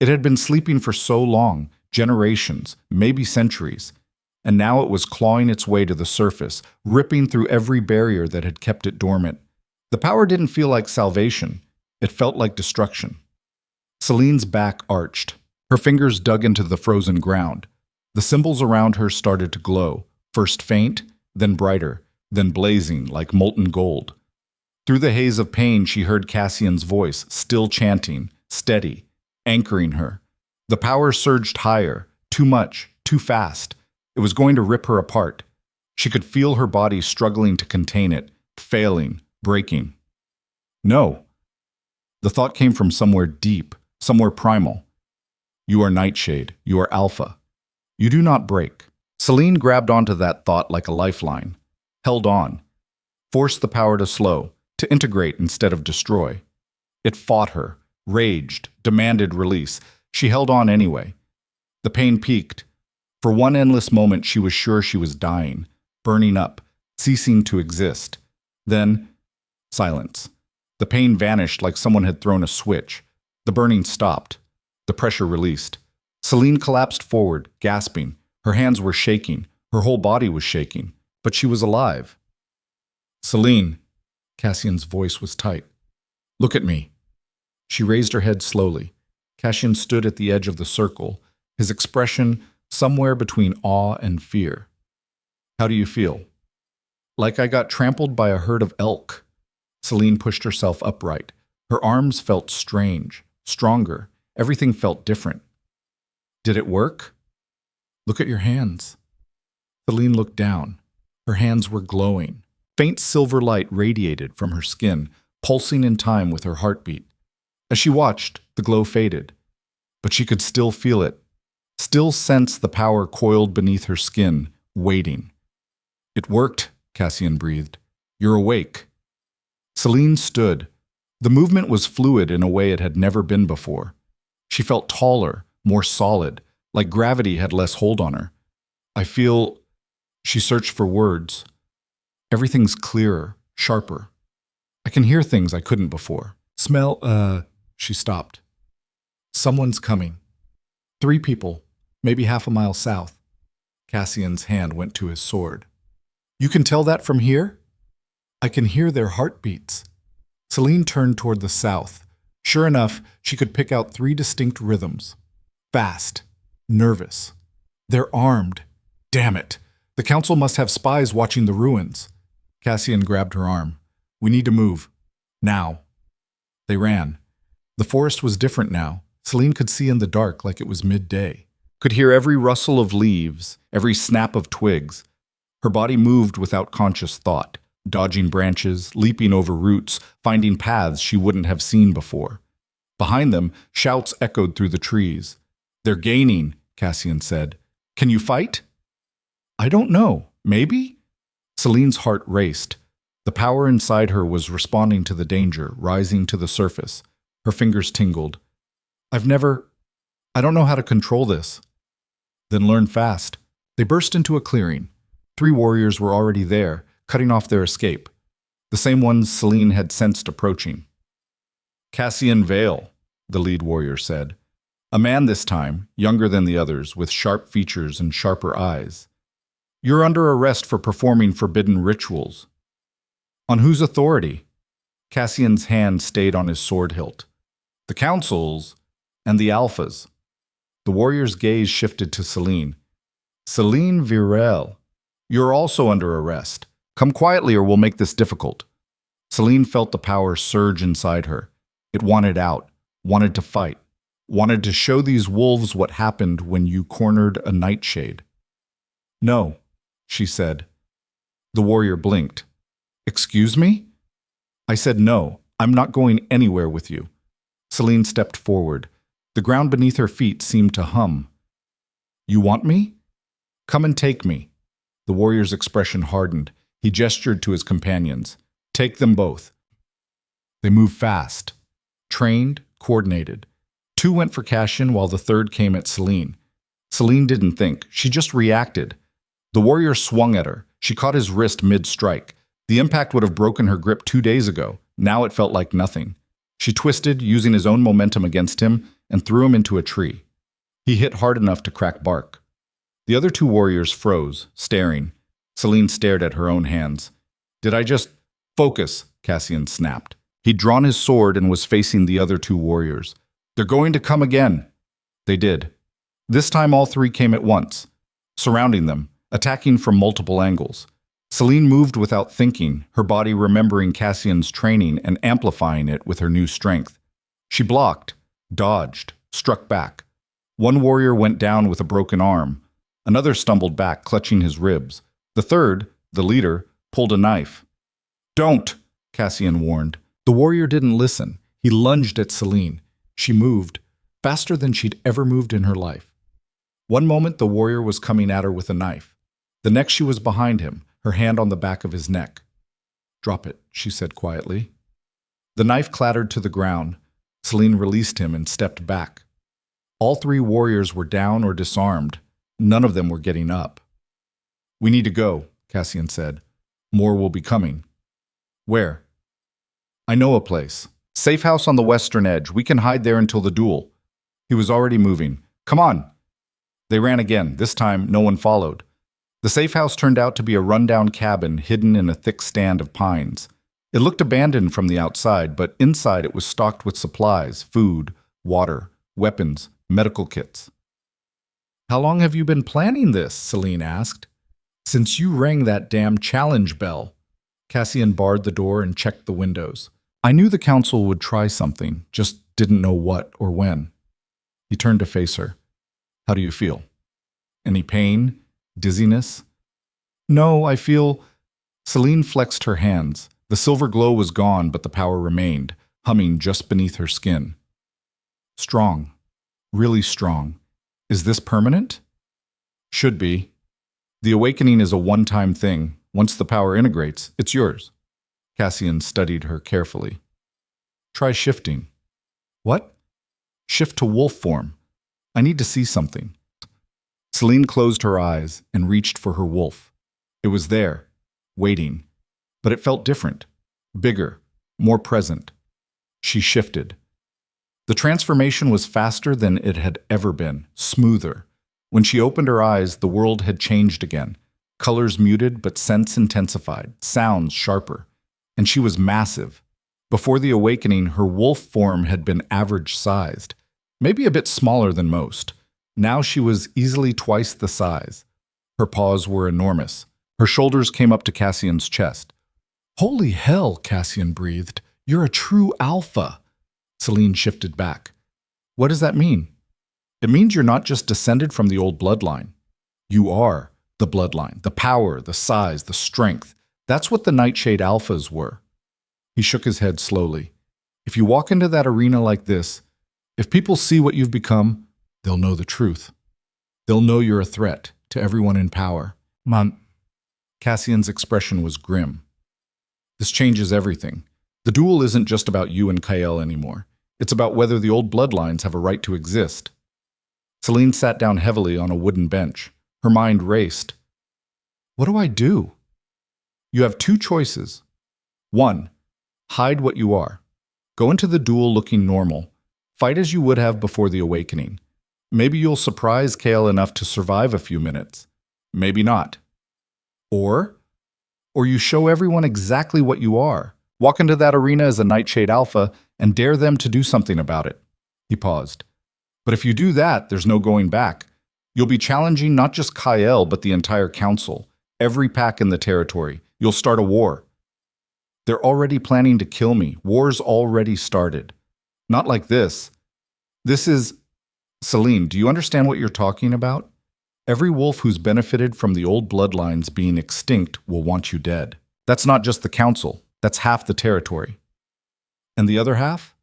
It had been sleeping for so long, generations, maybe centuries, and now it was clawing its way to the surface, ripping through every barrier that had kept it dormant. The power didn't feel like salvation. It felt like destruction. Celine's back arched. Her fingers dug into the frozen ground. The symbols around her started to glow, first faint, then brighter, then blazing like molten gold. Through the haze of pain, she heard Cassian's voice, still chanting, steady, anchoring her. The power surged higher, too much, too fast. It was going to rip her apart. She could feel her body struggling to contain it, failing, breaking. No. The thought came from somewhere deep, somewhere primal. You are Nightshade. You are Alpha. You do not break. Celine grabbed onto that thought like a lifeline, held on, forced the power to slow, to integrate instead of destroy. It fought her, raged, demanded release. She held on anyway. The pain peaked. For one endless moment, she was sure she was dying, burning up, ceasing to exist. Then, silence. The pain vanished like someone had thrown a switch. The burning stopped. The pressure released. Celine collapsed forward, gasping. Her hands were shaking. Her whole body was shaking. But she was alive. Celine. Cassian's voice was tight. Look at me. She raised her head slowly. Cassian stood at the edge of the circle, his expression somewhere between awe and fear. How do you feel? Like I got trampled by a herd of elk. Celine pushed herself upright. Her arms felt strange, stronger. Everything felt different. Did it work? Look at your hands. Celine looked down. Her hands were glowing. Faint silver light radiated from her skin, pulsing in time with her heartbeat. As she watched, the glow faded. But she could still feel it, still sense the power coiled beneath her skin, waiting. It worked, Cassian breathed. You're awake. Celine stood. The movement was fluid in a way it had never been before. She felt taller, more solid, like gravity had less hold on her. I feel... She searched for words. Everything's clearer, sharper. I can hear things I couldn't before. Smell, She stopped. Someone's coming. 3 people, maybe half a mile south. Cassian's hand went to his sword. You can tell that from here? I can hear their heartbeats. Celine turned toward the south. Sure enough, she could pick out 3 distinct rhythms. Fast, nervous. They're armed. Damn it. The council must have spies watching the ruins. Cassian grabbed her arm. We need to move. Now. They ran. The forest was different now. Celine could see in the dark like it was midday. Could hear every rustle of leaves, every snap of twigs. Her body moved without conscious thought, dodging branches, leaping over roots, finding paths she wouldn't have seen before. Behind them, shouts echoed through the trees. They're gaining, Cassian said. Can you fight? I don't know. Maybe? Celine's heart raced. The power inside her was responding to the danger, rising to the surface. Her fingers tingled. I don't know how to control this. Then learn fast. They burst into a clearing. 3 warriors were already there, cutting off their escape. The same ones Celine had sensed approaching. Cassian Vale, the lead warrior said. A man this time, younger than the others, with sharp features and sharper eyes. You're under arrest for performing forbidden rituals. On whose authority? Cassian's hand stayed on his sword hilt. The council's and the Alphas. The warrior's gaze shifted to Celine. Celine Virel, you're also under arrest. Come quietly or we'll make this difficult. Celine felt the power surge inside her. It wanted out, wanted to fight, wanted to show these wolves what happened when you cornered a nightshade. No, she said. The warrior blinked. Excuse me? I said no, I'm not going anywhere with you. Celine stepped forward. The ground beneath her feet seemed to hum. You want me? Come and take me. The warrior's expression hardened. He gestured to his companions. Take them both. They moved fast. Trained, coordinated. 2 went for Cassian while the 3rd came at Celine. Celine didn't think. She just reacted. The warrior swung at her. She caught his wrist mid-strike. The impact would have broken her grip 2 days ago. Now it felt like nothing. She twisted, using his own momentum against him, and threw him into a tree. He hit hard enough to crack bark. The other 2 warriors froze, staring. Celine stared at her own hands. Did I just... Focus, Cassian snapped. He'd drawn his sword and was facing the other 2 warriors. They're going to come again. They did. This time all three came at once, surrounding them, attacking from multiple angles. Celine moved without thinking, her body remembering Cassian's training and amplifying it with her new strength. She blocked, dodged, struck back. One warrior went down with a broken arm. Another stumbled back, clutching his ribs. The third, the leader, pulled a knife. "Don't!" Cassian warned. The warrior didn't listen. He lunged at Celine. She moved, faster than she'd ever moved in her life. One moment the warrior was coming at her with a knife. The next she was behind him, her hand on the back of his neck. "Drop it," she said quietly. The knife clattered to the ground. Celine released him and stepped back. All three warriors were down or disarmed. None of them were getting up. "We need to go," Cassian said. "More will be coming." "Where?" "I know a place. Safe house on the western edge. We can hide there until the duel." He was already moving. "Come on!" They ran again. This time, no one followed. The safe house turned out to be a rundown cabin hidden in a thick stand of pines. It looked abandoned from the outside, but inside it was stocked with supplies, food, water, weapons, medical kits. "How long have you been planning this?" Celine asked. "Since you rang that damn challenge bell." Cassian barred the door and checked the windows. "I knew the council would try something, just didn't know what or when." He turned to face her. "How do you feel? Any pain? Dizziness?" "No, I feel—" Celine flexed her hands. The silver glow was gone, but the power remained, humming just beneath her skin. "Strong. Really strong. Is this permanent?" "Should be. The awakening is a one-time thing. Once the power integrates, it's yours." Cassian studied her carefully. "Try shifting." "What?" "Shift to wolf form. I need to see something." Celine closed her eyes and reached for her wolf. It was there, waiting. But it felt different, bigger, more present. She shifted. The transformation was faster than it had ever been, smoother. When she opened her eyes, the world had changed again. Colors muted, but scents intensified, sounds sharper. And she was massive. Before the awakening, her wolf form had been average-sized, maybe a bit smaller than most. Now she was easily twice the size. Her paws were enormous. Her shoulders came up to Cassian's chest. "Holy hell," Cassian breathed. "You're a true alpha." Celine shifted back. "What does that mean?" "It means you're not just descended from the old bloodline. You are the bloodline, the power, the size, the strength. That's what the Nightshade Alphas were." He shook his head slowly. "If you walk into that arena like this, if people see what you've become, they'll know the truth. They'll know you're a threat to everyone in power." Cassian's expression was grim. "This changes everything. The duel isn't just about you and Kael anymore. It's about whether the old bloodlines have a right to exist." Celine sat down heavily on a wooden bench. Her mind raced. "What do I do?" "You have two choices. 1. Hide what you are. Go into the duel looking normal. Fight as you would have before the awakening. Maybe you'll surprise Kael enough to survive a few minutes. Maybe not. Or you show everyone exactly what you are. Walk into that arena as a Nightshade Alpha and dare them to do something about it." He paused. "But if you do that, there's no going back. You'll be challenging not just Kael, but the entire council, every pack in the territory. You'll start a war. They're already planning to kill me. War's already started. Not like this. This is—" "Celine, do you understand what you're talking about? Every wolf who's benefited from the old bloodlines being extinct will want you dead. That's not just the council. That's half the territory." "And the other half?"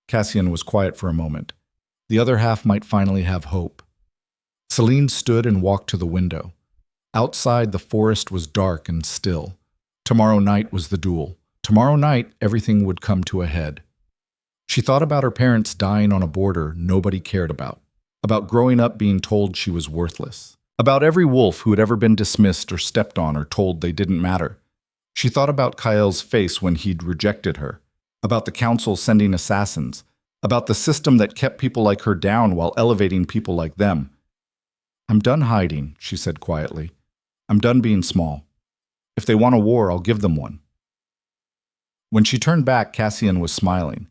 Cassian was quiet for a moment. The other half might finally have hope. Celine stood and walked to the window. Outside, the forest was dark and still. Tomorrow night was the duel. Tomorrow night, everything would come to a head. She thought about her parents dying on a border nobody cared about growing up being told she was worthless, about every wolf who had ever been dismissed or stepped on or told they didn't matter. She thought about Kael's face when he'd rejected her, about the council sending assassins, about the system that kept people like her down while elevating people like them. "I'm done hiding," she said quietly. "I'm done being small. If they want a war, I'll give them one." When she turned back, Cassian was smiling.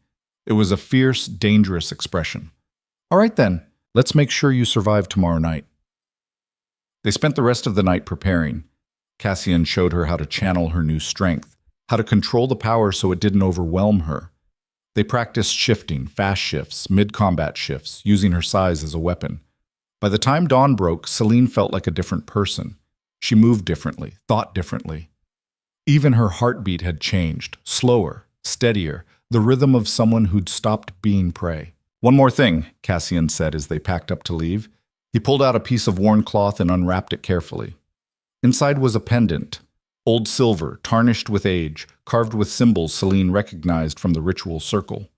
It was a fierce, dangerous expression. "All right then, Let's make sure you survive tomorrow night. They spent the rest of the night preparing. Cassian showed her how to channel her new strength, how to control the power so it didn't overwhelm her. They practiced shifting, fast shifts, mid-combat shifts, using her size as a weapon. By the time dawn broke, Celine felt like a different person. She moved differently, thought differently. Even her heartbeat had changed, slower, steadier, the rhythm of someone who'd stopped being prey. "One more thing," Cassian said as they packed up to leave. He pulled out a piece of worn cloth and unwrapped it carefully. Inside was a pendant, old silver, tarnished with age, carved with symbols Celine recognized from the ritual circle.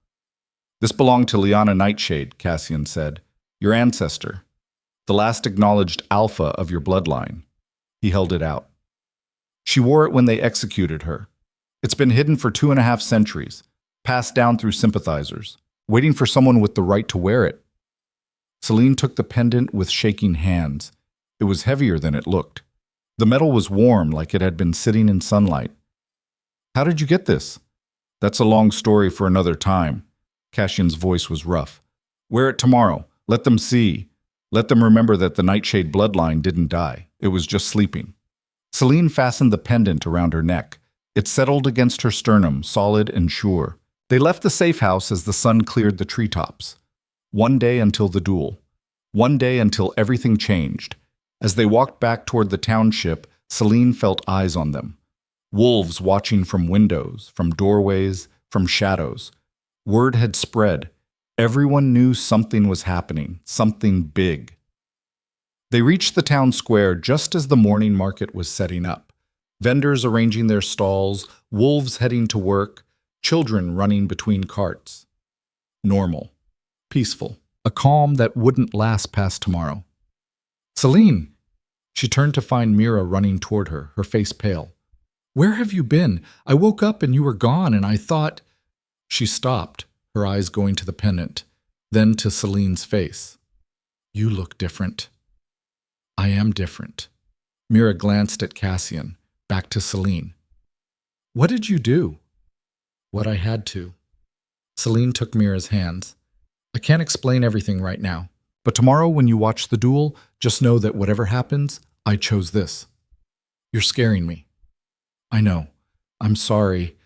"This belonged to Liana Nightshade," Cassian said. "Your ancestor. The last acknowledged alpha of your bloodline." He held it out. "She wore it when they executed her. It's been hidden for 2.5 centuries, passed down through sympathizers, waiting for someone with the right to wear it." Celine took the pendant with shaking hands. It was heavier than it looked. The metal was warm, like it had been sitting in sunlight. "How did you get this?" "That's a long story for another time." Cassian's voice was rough. "Wear it tomorrow. Let them see. Let them remember that the Nightshade bloodline didn't die. It was just sleeping." Celine fastened the pendant around her neck. It settled against her sternum, solid and sure. They left the safe house as the sun cleared the treetops. One day until the duel. One day until everything changed. As they walked back toward the township, Celine felt eyes on them. Wolves watching from windows, from doorways, from shadows. Word had spread. Everyone knew something was happening, something big. They reached the town square just as the morning market was setting up. Vendors arranging their stalls, wolves heading to work, children running between carts. Normal. Peaceful. A calm that wouldn't last past tomorrow. "Celine!" She turned to find Mira running toward her, her face pale. "Where have you been? I woke up and you were gone and I thought—" She stopped, her eyes going to the pendant, then to Celine's face. "You look different." "I am different." Mira glanced at Cassian, back to Celine. "What did you do?" "What I had to." Celine took Mira's hands. "I can't explain everything right now, but tomorrow when you watch the duel, just know that whatever happens, I chose this." "You're scaring me." "I know. I'm sorry."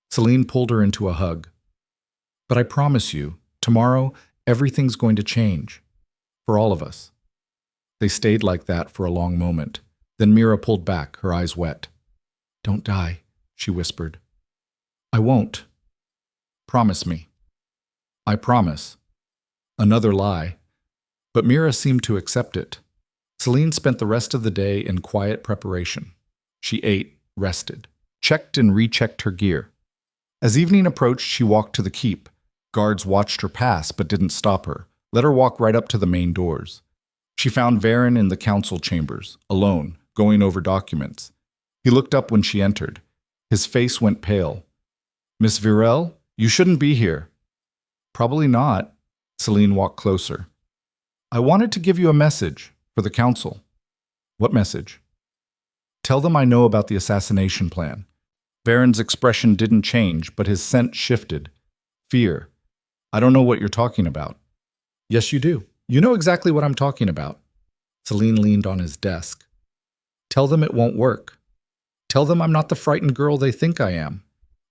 Celine pulled her into a hug. "But I promise you, tomorrow, everything's going to change. For all of us." They stayed like that for a long moment. Then Mira pulled back, her eyes wet. "Don't die," she whispered. "I won't." "Promise me." "I promise." Another lie. But Mira seemed to accept it. Celine spent the rest of the day in quiet preparation. She ate, rested, checked and rechecked her gear. As evening approached, she walked to the keep. Guards watched her pass but didn't stop her, let her walk right up to the main doors. She found Varen in the council chambers, alone, going over documents. He looked up when she entered. His face went pale. "Miss Virel, you shouldn't be here." "Probably not." Celine walked closer. "I wanted to give you a message for the council." "What message?" "Tell them I know about the assassination plan." Varen's expression didn't change, but his scent shifted. Fear. "I don't know what you're talking about." "Yes, you do. You know exactly what I'm talking about." Celine leaned on his desk. "Tell them it won't work. Tell them I'm not the frightened girl they think I am.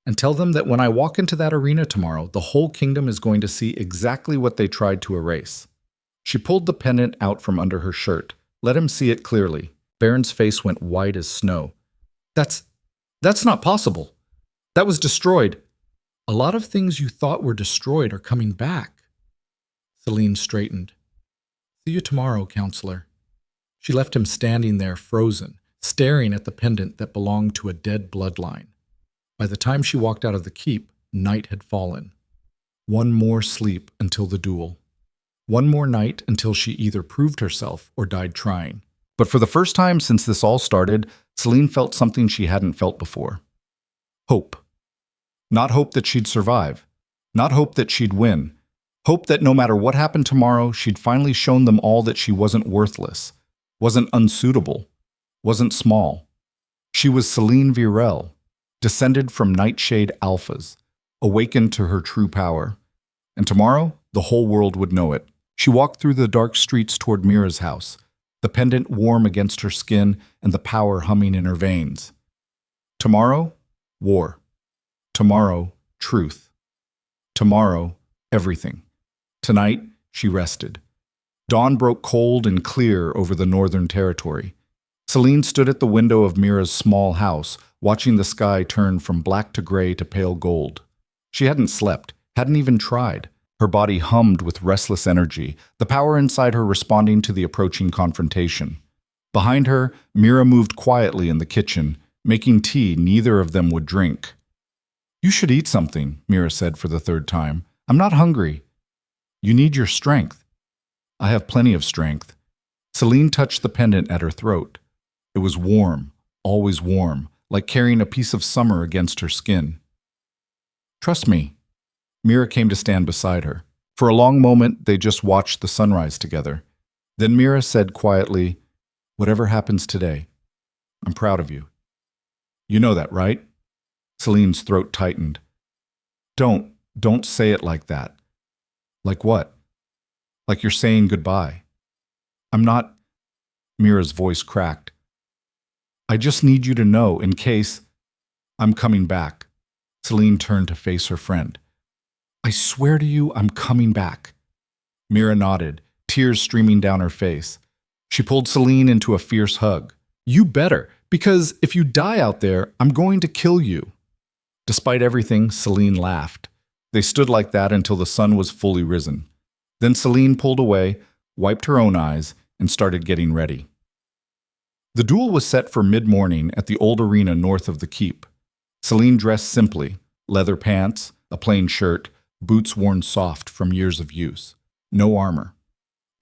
And tell them that when I walk into that arena tomorrow, the whole kingdom is going to see exactly what they tried to erase." She pulled the pendant out from under her shirt, let him see it clearly. Varen's face went white as snow. That's not possible. That was destroyed." "A lot of things you thought were destroyed are coming back." Celine straightened. "See you tomorrow, counselor." She left him standing there frozen, staring at the pendant that belonged to a dead bloodline. By the time she walked out of the keep, night had fallen. One more sleep until the duel. One more night until she either proved herself or died trying. But for the first time since this all started, Celine felt something she hadn't felt before. Hope. Not hope that she'd survive. Not hope that she'd win. Hope that no matter what happened tomorrow, she'd finally shown them all that she wasn't worthless, wasn't unsuitable, wasn't small. She was Celine Virel, descended from Nightshade alphas, awakened to her true power. And tomorrow, the whole world would know it. She walked through the dark streets toward Mira's house, the pendant warm against her skin and the power humming in her veins. Tomorrow, war. Tomorrow, truth. Tomorrow, everything. Tonight, she rested. Dawn broke cold and clear over the northern territory. Celine stood at the window of Mira's small house, watching the sky turn from black to gray to pale gold. She hadn't slept, hadn't even tried. Her body hummed with restless energy, the power inside her responding to the approaching confrontation. Behind her, Mira moved quietly in the kitchen, making tea neither of them would drink. "You should eat something," Mira said for the third time. "I'm not hungry." "You need your strength." "I have plenty of strength." Celine touched the pendant at her throat. It was warm, always warm, like carrying a piece of summer against her skin. "Trust me." Mira came to stand beside her. For a long moment, they just watched the sunrise together. Then Mira said quietly, "Whatever happens today, I'm proud of you." "You know that, right?" Celine's throat tightened. Don't say it like that." "Like what?" "Like you're saying goodbye." "I'm not." Mira's voice cracked. "I just need you to know, in case I'm coming back." Celine turned to face her friend. "I swear to you, I'm coming back." Mira nodded, tears streaming down her face. She pulled Celine into a fierce hug. "You better, because if you die out there, I'm going to kill you." Despite everything, Celine laughed. They stood like that until the sun was fully risen. Then Celine pulled away, wiped her own eyes, and started getting ready. The duel was set for mid-morning at the old arena north of the keep. Celine dressed simply, leather pants, a plain shirt, boots worn soft from years of use. No armor.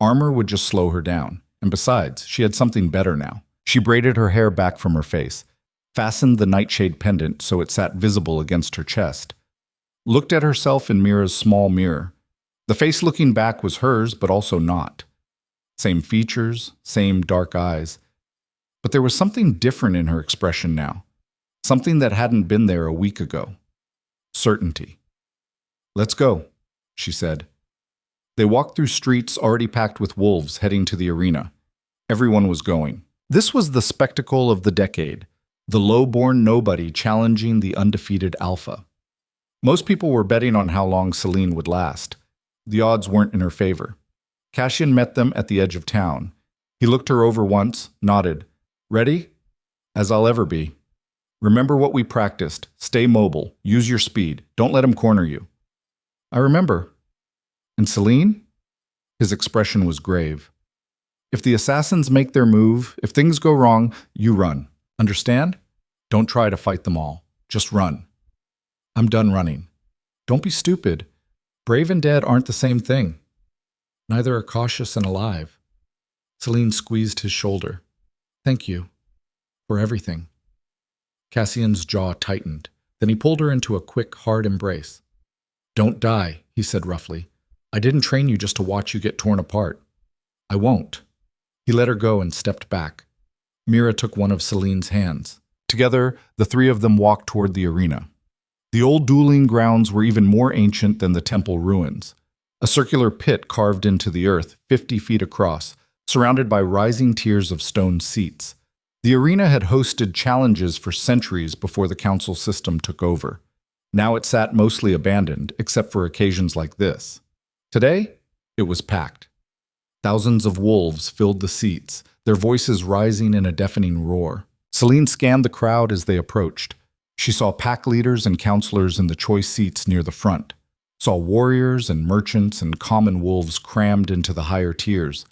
Armor would just slow her down, and besides, she had something better now. She braided her hair back from her face, fastened the nightshade pendant so it sat visible against her chest, looked at herself in Mira's small mirror. The face looking back was hers, but also not. Same features, same dark eyes. But there was something different in her expression now. Something that hadn't been there a week ago. Certainty. "Let's go," she said. They walked through streets already packed with wolves heading to the arena. Everyone was going. This was the spectacle of the decade, the low-born nobody challenging the undefeated alpha. Most people were betting on how long Celine would last. The odds weren't in her favor. Cassian met them at the edge of town. He looked her over once, nodded. "Ready?" "As I'll ever be." "Remember what we practiced. Stay mobile. Use your speed. Don't let him corner you." "I remember." "And Celine?" His expression was grave. "If the assassins make their move, if things go wrong, you run. Understand? Don't try to fight them all. Just run." "I'm done running." "Don't be stupid. Brave and dead aren't the same thing. Neither are cautious and alive." Celine squeezed his shoulder. "Thank you. For everything." Cassian's jaw tightened. Then he pulled her into a quick, hard embrace. "Don't die," he said roughly. "I didn't train you just to watch you get torn apart. I won't." He let her go and stepped back. Mira took one of Celine's hands. Together, the three of them walked toward the arena. The old dueling grounds were even more ancient than the temple ruins. A circular pit carved into the earth, 50 feet across, surrounded by rising tiers of stone seats. The arena had hosted challenges for centuries before the council system took over. Now it sat mostly abandoned, except for occasions like this. Today, it was packed. Thousands of wolves filled the seats, their voices rising in a deafening roar. Celine scanned the crowd as they approached. She saw pack leaders and counselors in the choice seats near the front, saw warriors and merchants and common wolves crammed into the higher tiers,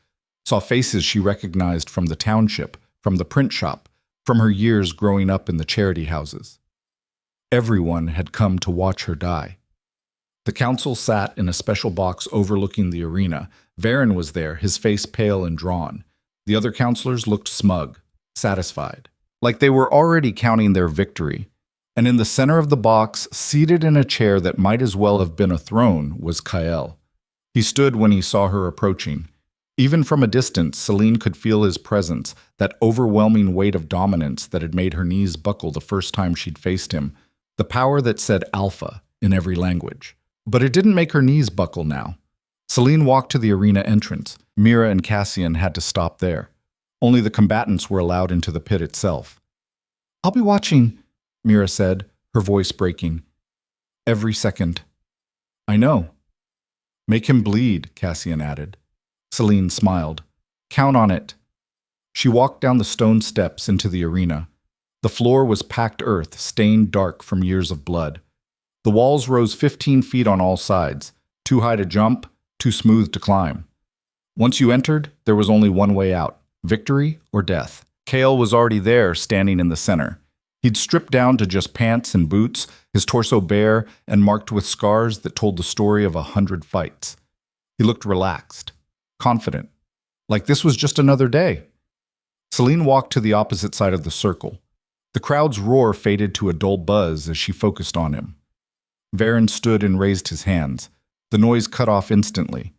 saw faces she recognized from the township, from the print shop, from her years growing up in the charity houses. Everyone had come to watch her die. The council sat in a special box overlooking the arena. Varen was there, his face pale and drawn. The other counselors looked smug, satisfied, like they were already counting their victory. And in the center of the box, seated in a chair that might as well have been a throne, was Kael. He stood when he saw her approaching. Even from a distance, Celine could feel his presence, that overwhelming weight of dominance that had made her knees buckle the first time she'd faced him, the power that said alpha in every language. But it didn't make her knees buckle now. Celine walked to the arena entrance. Mira and Cassian had to stop there. Only the combatants were allowed into the pit itself. "I'll be watching," Mira said, her voice breaking. "Every second." "I know." "Make him bleed," Cassian added. Celine smiled. "Count on it." She walked down the stone steps into the arena. The floor was packed earth, stained dark from years of blood. The walls rose 15 feet on all sides, too high to jump, too smooth to climb. Once you entered, there was only one way out: victory or death. Kale was already there, standing in the center. He'd stripped down to just pants and boots, his torso bare and marked with scars that told the story of 100 fights. He looked relaxed, confident, like this was just another day. Celine walked to the opposite side of the circle. The crowd's roar faded to a dull buzz as she focused on him. Varen stood and raised his hands. The noise cut off instantly.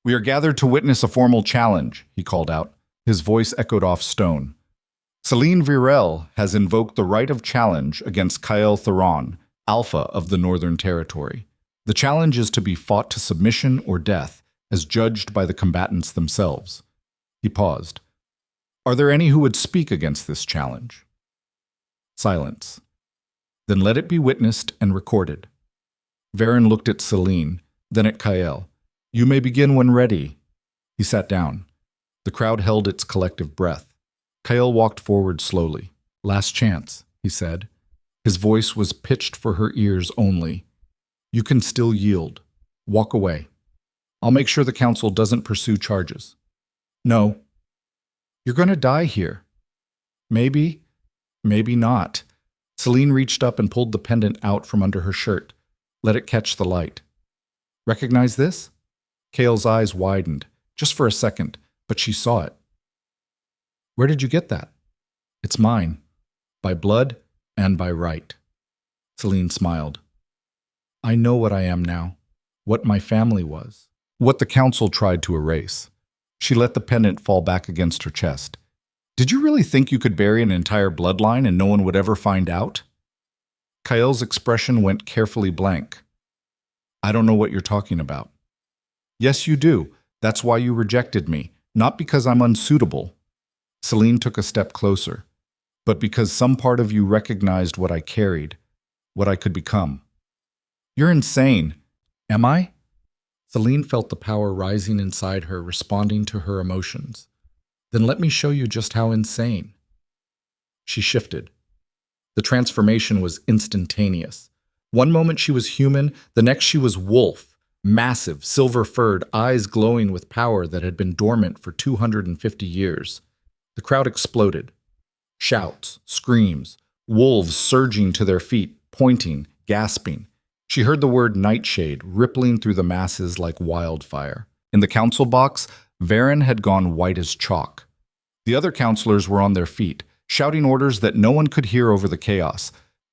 "We are gathered to witness a formal challenge," he called out. His voice echoed off stone. "Celine Virel has invoked the right of challenge against Kael Theron, Alpha of the Northern Territory. The challenge is to be fought to submission or death, as judged by the combatants themselves." He paused. "Are there any who would speak against this challenge?" Silence. "Then let it be witnessed and recorded." Varen looked at Celine, then at Kael. "You may begin when ready." He sat down. The crowd held its collective breath. Kael walked forward slowly. "Last chance," he said. His voice was pitched for her ears only. "You can still yield. Walk away. I'll make sure the council doesn't pursue charges." "No." "You're going to die here." "Maybe, maybe not." Celine reached up and pulled the pendant out from under her shirt. Let it catch the light. "Recognize this?" Kael's eyes widened, just for a second, but she saw it. "Where did you get that?" "It's mine. By blood and by right." Celine smiled. "I know what I am now. What my family was. What the council tried to erase." She let the pendant fall back against her chest. "Did you really think you could bury an entire bloodline and no one would ever find out?" Kael's expression went carefully blank. "I don't know what you're talking about." "Yes, you do. That's why you rejected me. Not because I'm unsuitable." Celine took a step closer. "But because some part of you recognized what I carried, what I could become." "You're insane." "Am I?" Celine felt the power rising inside her, responding to her emotions. "Then let me show you just how insane." She shifted. The transformation was instantaneous. One moment she was human, the next she was wolf, massive, silver-furred, eyes glowing with power that had been dormant for 250 years. The crowd exploded. Shouts, screams, wolves surging to their feet, pointing, gasping. She heard the word nightshade rippling through the masses like wildfire. In the council box, Varen had gone white as chalk. The other counselors were on their feet, shouting orders that no one could hear over the chaos.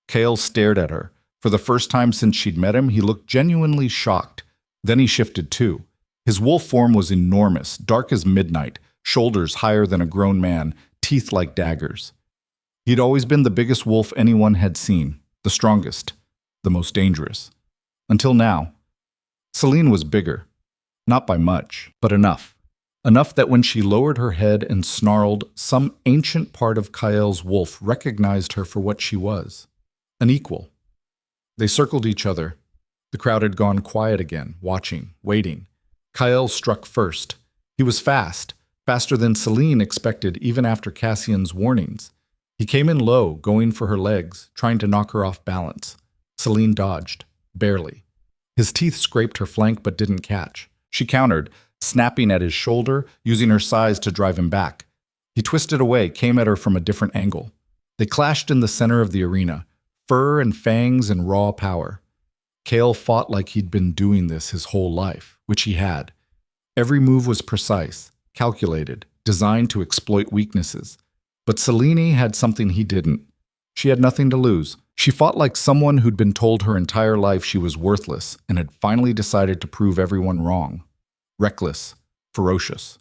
Kael stared at her. For the first time since she'd met him, he looked genuinely shocked. Then he shifted too. His wolf form was enormous, dark as midnight, shoulders higher than a grown man, teeth like daggers. He'd always been the biggest wolf anyone had seen, the strongest, the most dangerous. Until now. Celine was bigger. Not by much, but enough. Enough that when she lowered her head and snarled, some ancient part of Kael's wolf recognized her for what she was. An equal. They circled each other. The crowd had gone quiet again, watching, waiting. Kael struck first. He was fast, faster than Celine expected even after Cassian's warnings. He came in low, going for her legs, trying to knock her off balance. Celine dodged, barely. His teeth scraped her flank but didn't catch. She countered, snapping at his shoulder, using her size to drive him back. He twisted away, came at her from a different angle. They clashed in the center of the arena, fur and fangs and raw power. Kael fought like he'd been doing this his whole life, which he had. Every move was precise, calculated, designed to exploit weaknesses. But Celine had something he didn't. She had nothing to lose. She fought like someone who'd been told her entire life she was worthless and had finally decided to prove everyone wrong. Reckless, ferocious,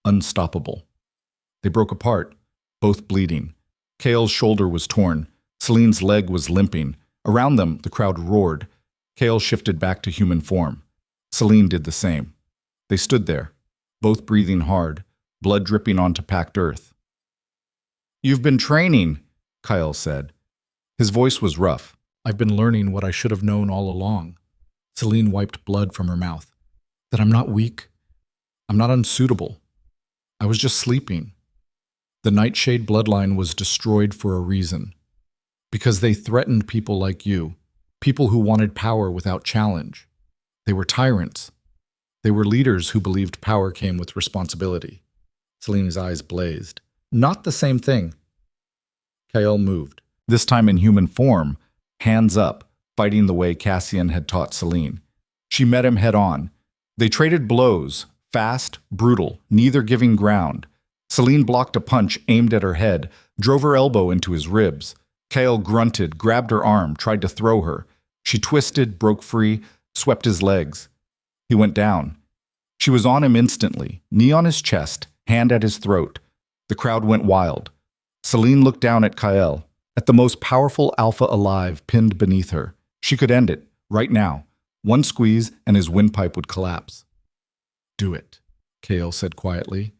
unstoppable. They broke apart, both bleeding. Kael's shoulder was torn. Celine's leg was limping. Around them, the crowd roared. Kael shifted back to human form. Celine did the same. They stood there, both breathing hard, blood dripping onto packed earth. "You've been training," Kyle said. His voice was rough. "I've been learning what I should have known all along." Celine wiped blood from her mouth. "That I'm not weak. I'm not unsuitable. I was just sleeping." The Nightshade bloodline was destroyed for a reason. Because they threatened people like you, people who wanted power without challenge. They were tyrants. They were leaders who believed power came with responsibility. Celine's eyes blazed. "Not the same thing." Kyle moved, this time in human form, hands up, fighting the way Cassian had taught Celine. She met him head on. They traded blows, fast, brutal, neither giving ground. Celine blocked a punch aimed at her head, drove her elbow into his ribs. Kyle grunted, grabbed her arm, tried to throw her. She twisted, broke free, swept his legs. He went down. She was on him instantly, knee on his chest, hand at his throat. The crowd went wild. Celine looked down at Kyle, at the most powerful alpha alive pinned beneath her. She could end it, right now. One squeeze and his windpipe would collapse. "Do it," Kyle said quietly.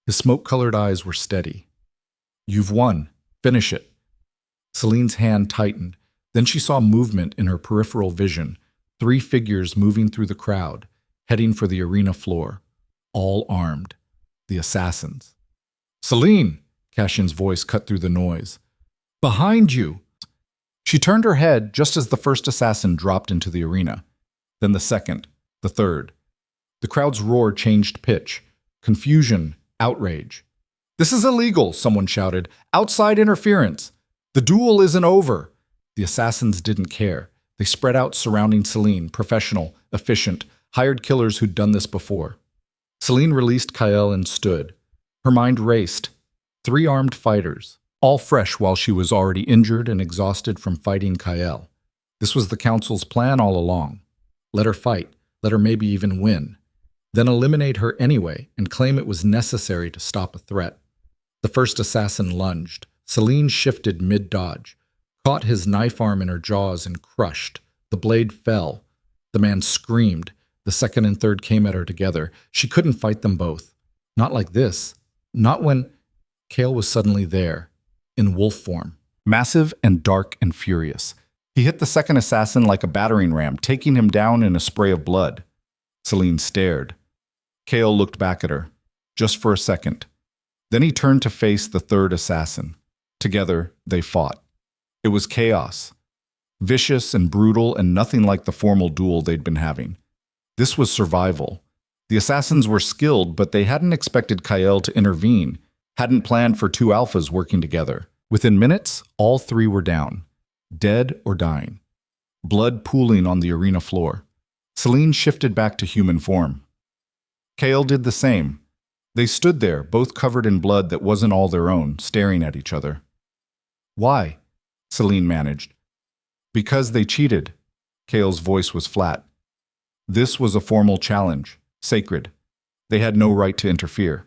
His smoke-colored eyes were steady. "You've won. Finish it." Celine's hand tightened. Then she saw movement in her peripheral vision, 3 figures moving through the crowd, heading for the arena floor, all armed. The assassins. "Celine!" Cassian's voice cut through the noise. "Behind you!" She turned her head just as the first assassin dropped into the arena. Then the second, the third. The crowd's roar changed pitch. Confusion, outrage. "This is illegal," someone shouted. "Outside interference. The duel isn't over." The assassins didn't care. They spread out surrounding Celine, professional, efficient, hired killers who'd done this before. Celine released Kyle and stood. Her mind raced. 3 armed fighters, all fresh while she was already injured and exhausted from fighting Kyle. This was the council's plan all along. Let her fight, let her maybe even win. Then eliminate her anyway and claim it was necessary to stop a threat. The first assassin lunged. Celine shifted mid-dodge, caught his knife arm in her jaws and crushed. The blade fell. The man screamed. The second and third came at her together. She couldn't fight them both. Not like this. Not when Kale was suddenly there, in wolf form. Massive and dark and furious. He hit the second assassin like a battering ram, taking him down in a spray of blood. Celine stared. Kale looked back at her, just for a second. Then he turned to face the third assassin. Together, they fought. It was chaos. Vicious and brutal and nothing like the formal duel they'd been having. This was survival. The assassins were skilled, but they hadn't expected Kyle to intervene, hadn't planned for 2 alphas working together. Within minutes, all 3 were down, dead or dying. Blood pooling on the arena floor. Celine shifted back to human form. Kale did the same. They stood there, both covered in blood that wasn't all their own, staring at each other. "Why?" Celine managed. "Because they cheated." Kale's voice was flat. This was a formal challenge, sacred. They had no right to interfere.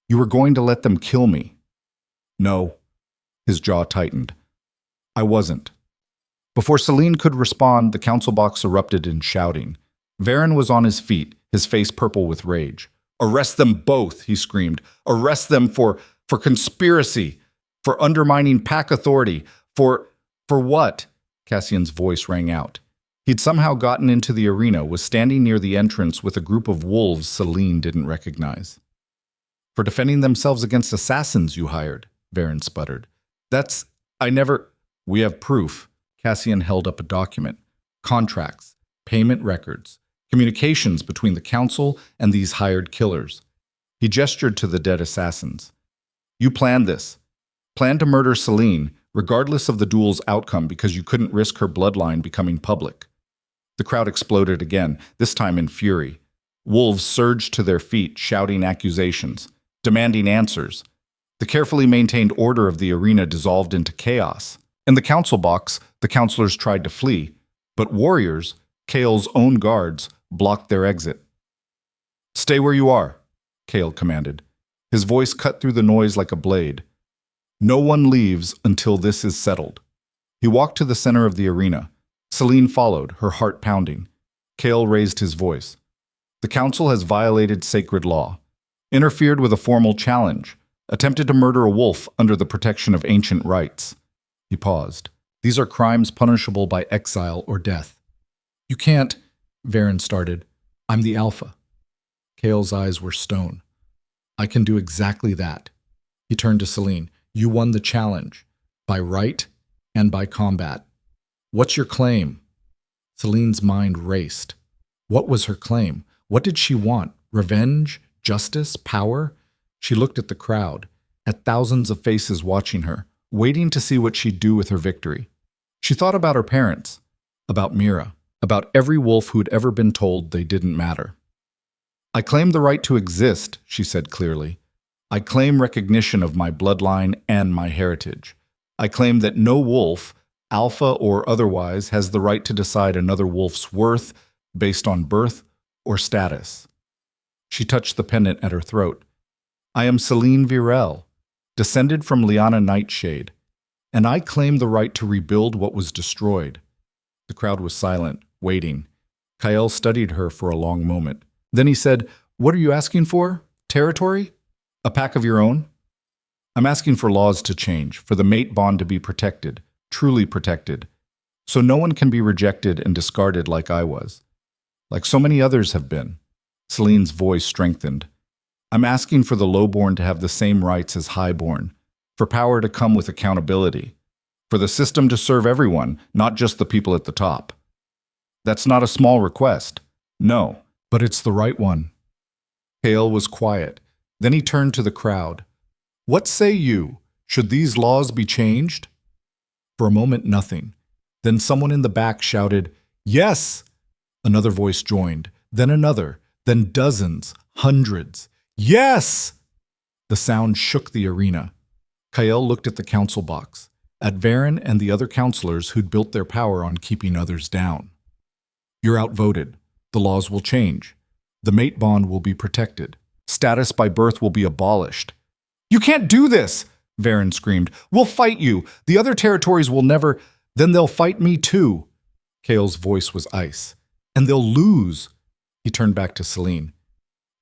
"You were going to let them kill me." "No." His jaw tightened. "I wasn't." Before Celine could respond, the council box erupted in shouting. Varen was on his feet, his face purple with rage. "Arrest them both," he screamed. "Arrest them for conspiracy, for undermining pack authority, for what?" Cassian's voice rang out. He'd somehow gotten into the arena, was standing near the entrance with a group of wolves Celine didn't recognize. "For defending themselves against assassins you hired," Varen sputtered. I never—" "We have proof." Cassian held up a document. "Contracts, payment records, communications between the council and these hired killers." He gestured to the dead assassins. "You planned this. Planned to murder Celine, regardless of the duel's outcome because you couldn't risk her bloodline becoming public." The crowd exploded again, this time in fury. Wolves surged to their feet, shouting accusations, demanding answers. The carefully maintained order of the arena dissolved into chaos. In the council box, the councilors tried to flee, but warriors, Kale's own guards, blocked their exit. "Stay where you are," Kale commanded. His voice cut through the noise like a blade. "No one leaves until this is settled." He walked to the center of the arena. Celine followed, her heart pounding. Kale raised his voice. The council has violated sacred law, interfered with a formal challenge, attempted to murder a wolf under the protection of ancient rites. He paused. These are crimes punishable by exile or death. You can't, Varen started. I'm the Alpha. Kale's eyes were stone. I can do exactly that. He turned to Celine. You won the challenge, by right and by combat. What's your claim? Celine's mind raced. What was her claim? What did she want? Revenge? Justice? Power? She looked at the crowd, at thousands of faces watching her, waiting to see what she'd do with her victory. She thought about her parents, about Mira, about every wolf who'd ever been told they didn't matter. I claim the right to exist, she said clearly. I claim recognition of my bloodline and my heritage. I claim that no wolf, alpha or otherwise, has the right to decide another wolf's worth based on birth or status. She touched the pendant at her throat. I am Celine Virel, descended from Liana Nightshade, and I claim the right to rebuild what was destroyed. The crowd was silent, waiting. Kael studied her for a long moment. Then he said, What are you asking for? Territory? A pack of your own? I'm asking for laws to change, for the mate bond to be protected, truly protected, so no one can be rejected and discarded like I was, like so many others have been. Celine's voice strengthened. I'm asking for the lowborn to have the same rights as highborn, for power to come with accountability, for the system to serve everyone, not just the people at the top. That's not a small request. No, but it's the right one. Hale was quiet. Then he turned to the crowd. What say you? Should these laws be changed? For a moment, nothing. Then someone in the back shouted, Yes! Another voice joined, then another, then dozens, hundreds. Yes! The sound shook the arena. Kael looked at the council box, at Varen and the other counselors who'd built their power on keeping others down. You're outvoted. The laws will change. The mate bond will be protected. Status by birth will be abolished. You can't do this, Varen screamed. We'll fight you. The other territories will never. Then they'll fight me too. Kael's voice was ice. And they'll lose. He turned back to Celine.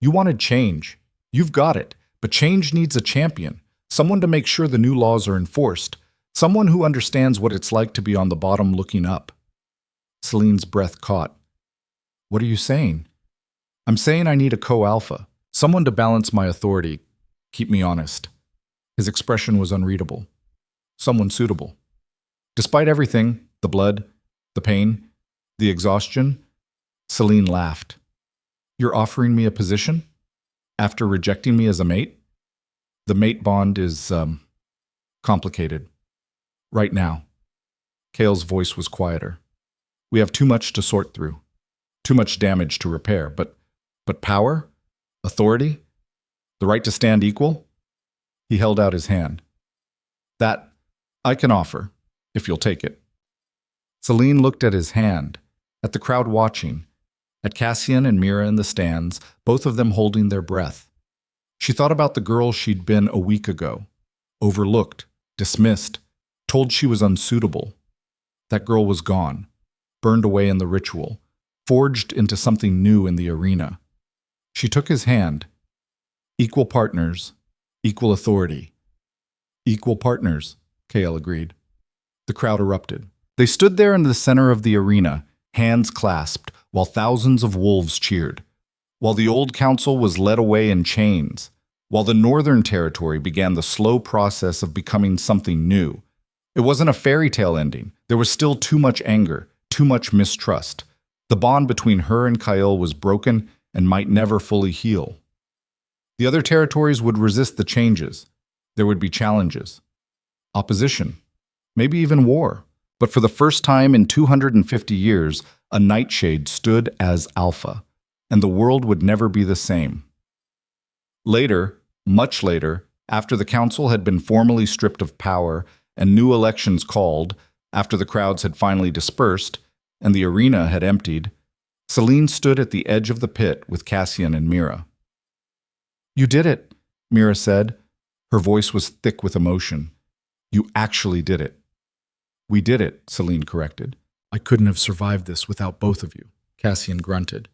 You wanted change. You've got it. But change needs a champion. Someone to make sure the new laws are enforced. Someone who understands what it's like to be on the bottom looking up. Celine's breath caught. What are you saying? I'm saying I need a co-alpha. Someone to balance my authority. Keep me honest. His expression was unreadable. Someone suitable. Despite everything, the blood, the pain, the exhaustion, Celine laughed. You're offering me a position? After rejecting me as a mate? The mate bond is, complicated. Right now. Kael's voice was quieter. We have too much to sort through. Too much damage to repair. But power? Authority? The right to stand equal? He held out his hand. That I can offer, if you'll take it. Celine looked at his hand, at the crowd watching, at Cassian and Mira in the stands, both of them holding their breath. She thought about the girl she'd been a week ago, overlooked, dismissed, told she was unsuitable. That girl was gone, burned away in the ritual, forged into something new in the arena. She took his hand. Equal partners, equal authority. Equal partners, Kael agreed. The crowd erupted. They stood there in the center of the arena, hands clasped, while thousands of wolves cheered. While the old council was led away in chains. While the Northern Territory began the slow process of becoming something new. It wasn't a fairy tale ending. There was still too much anger, too much mistrust. The bond between her and Kael was broken and might never fully heal. The other territories would resist the changes. There would be challenges. Opposition. Maybe even war. But for the first time in 250 years, a nightshade stood as alpha, and the world would never be the same. Later, much later, after the council had been formally stripped of power and new elections called, after the crowds had finally dispersed and the arena had emptied, Celine stood at the edge of the pit with Cassian and Mira. You did it, Mira said. Her voice was thick with emotion. You actually did it. We did it, Celine corrected. I couldn't have survived this without both of you, Cassian grunted.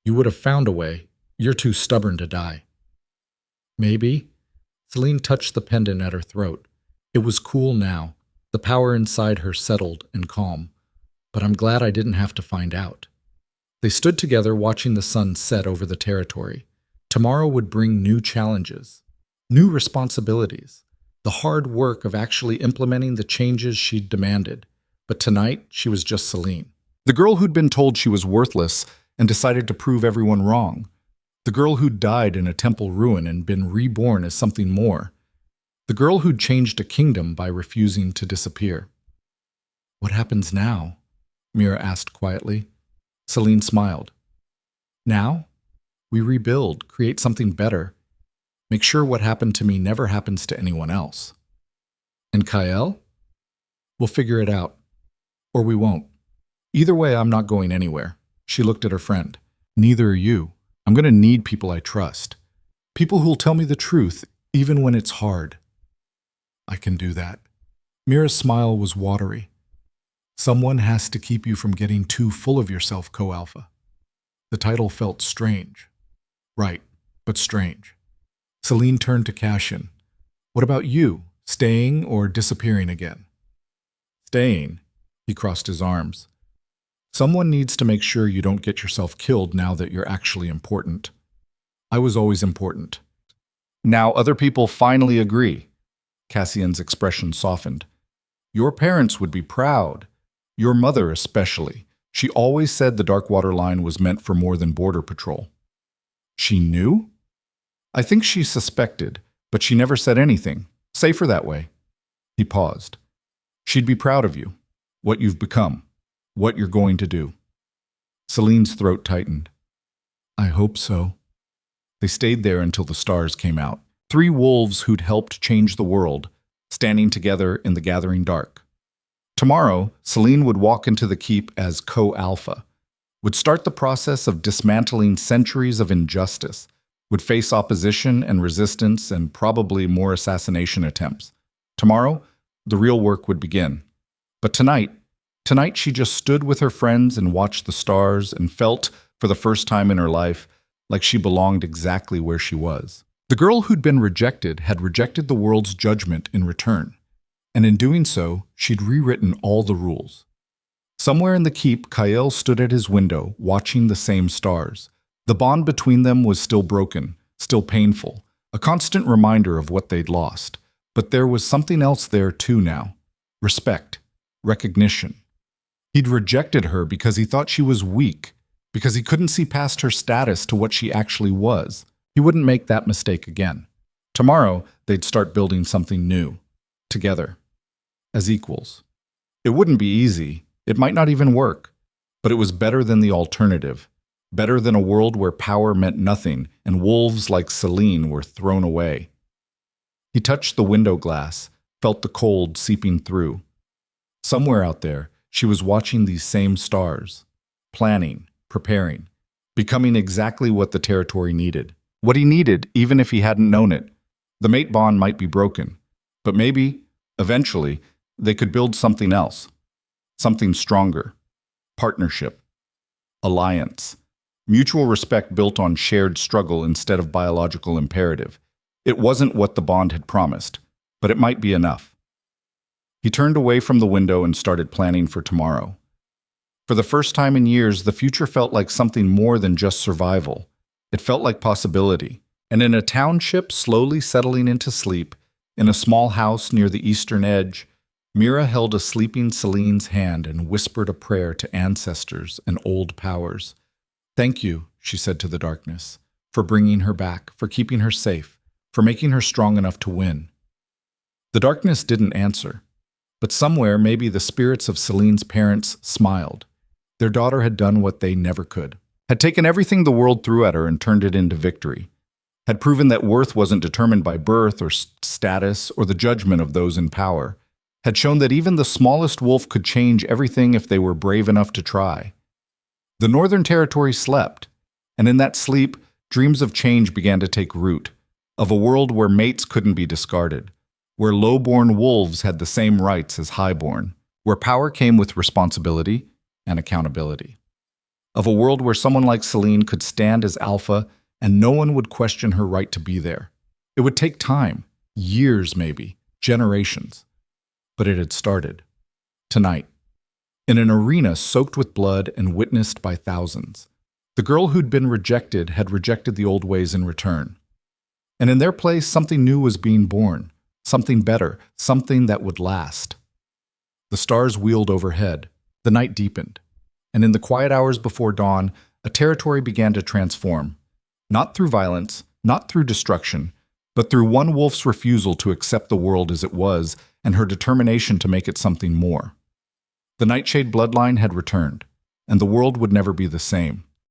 You would have found a way. You're too stubborn to die. Maybe. Celine touched the pendant at her throat. It was cool now. The power inside her settled and calm. But I'm glad I didn't have to find out. They stood together watching the sun set over the territory. Tomorrow would bring new challenges, new responsibilities, the hard work of actually implementing the changes she'd demanded. But tonight, she was just Celine. The girl who'd been told she was worthless and decided to prove everyone wrong. The girl who'd died in a temple ruin and been reborn as something more. The girl who'd changed a kingdom by refusing to disappear. What happens now? Mira asked quietly. Celine smiled. Now? We rebuild, create something better. Make sure what happened to me never happens to anyone else. And Kael? We'll figure it out. Or we won't. Either way, I'm not going anywhere. She looked at her friend. Neither are you. I'm going to need people I trust. People who'll tell me the truth, even when it's hard. I can do that. Mira's smile was watery. Someone has to keep you from getting too full of yourself, Co-Alpha. The title felt strange. Right, but strange. Celine turned to Cassian. What about you? Staying or disappearing again? Staying. He crossed his arms. Someone needs to make sure you don't get yourself killed now that you're actually important. I was always important. Now other people finally agree. Cassian's expression softened. Your parents would be proud. Your mother especially. She always said the Darkwater line was meant for more than border patrol. She knew? I think she suspected, but she never said anything. Safer that way. He paused. She'd be proud of you, what you've become, what you're going to do. Celine's throat tightened. I hope so. They stayed there until the stars came out. 3 wolves who'd helped change the world, standing together in the gathering dark. Tomorrow, Celine would walk into the keep as Co-Alpha, would start the process of dismantling centuries of injustice, would face opposition and resistance and probably more assassination attempts. Tomorrow, the real work would begin. But tonight she just stood with her friends and watched the stars and felt, for the first time in her life, like she belonged exactly where she was. The girl who'd been rejected had rejected the world's judgment in return. And in doing so, she'd rewritten all the rules. Somewhere in the keep, Kael stood at his window, watching the same stars. The bond between them was still broken, still painful, a constant reminder of what they'd lost. But there was something else there too now. Respect, recognition. He'd rejected her because he thought she was weak, because he couldn't see past her status to what she actually was. He wouldn't make that mistake again. Tomorrow, they'd start building something new, together, as equals. It wouldn't be easy. It might not even work. But it was better than the alternative. Better than a world where power meant nothing and wolves like Celine were thrown away. He touched the window glass, felt the cold seeping through. Somewhere out there, she was watching these same stars, planning, preparing, becoming exactly what the territory needed. What he needed, even if he hadn't known it. The mate bond might be broken, but maybe, eventually, they could build something else. Something stronger. Partnership. Alliance. Mutual respect built on shared struggle instead of biological imperative. It wasn't what the bond had promised, but it might be enough. He turned away from the window and started planning for tomorrow. For the first time in years, the future felt like something more than just survival. It felt like possibility. And in a township slowly settling into sleep, in a small house near the eastern edge, Mira held a sleeping Celine's hand and whispered a prayer to ancestors and old powers. Thank you, she said to the darkness, for bringing her back, for keeping her safe, for making her strong enough to win. The darkness didn't answer, but somewhere maybe the spirits of Celine's parents smiled. Their daughter had done what they never could, had taken everything the world threw at her and turned it into victory, had proven that worth wasn't determined by birth or status or the judgment of those in power, had shown that even the smallest wolf could change everything if they were brave enough to try. The Northern Territory slept, and in that sleep, dreams of change began to take root, of a world where mates couldn't be discarded, where low-born wolves had the same rights as high-born, where power came with responsibility and accountability. of a world where someone like Celine could stand as alpha and no one would question her right to be there. It would take time, years maybe, generations. But it had started. Tonight. In an arena soaked with blood and witnessed by thousands. The girl who'd been rejected had rejected the old ways in return. And in their place, something new was being born. Something better, something that would last. The stars wheeled overhead. The night deepened. And in the quiet hours before dawn, a territory began to transform. Not through violence, not through destruction, but through one wolf's refusal to accept the world as it was and her determination to make it something more. The Nightshade bloodline had returned, and the world would never be the same.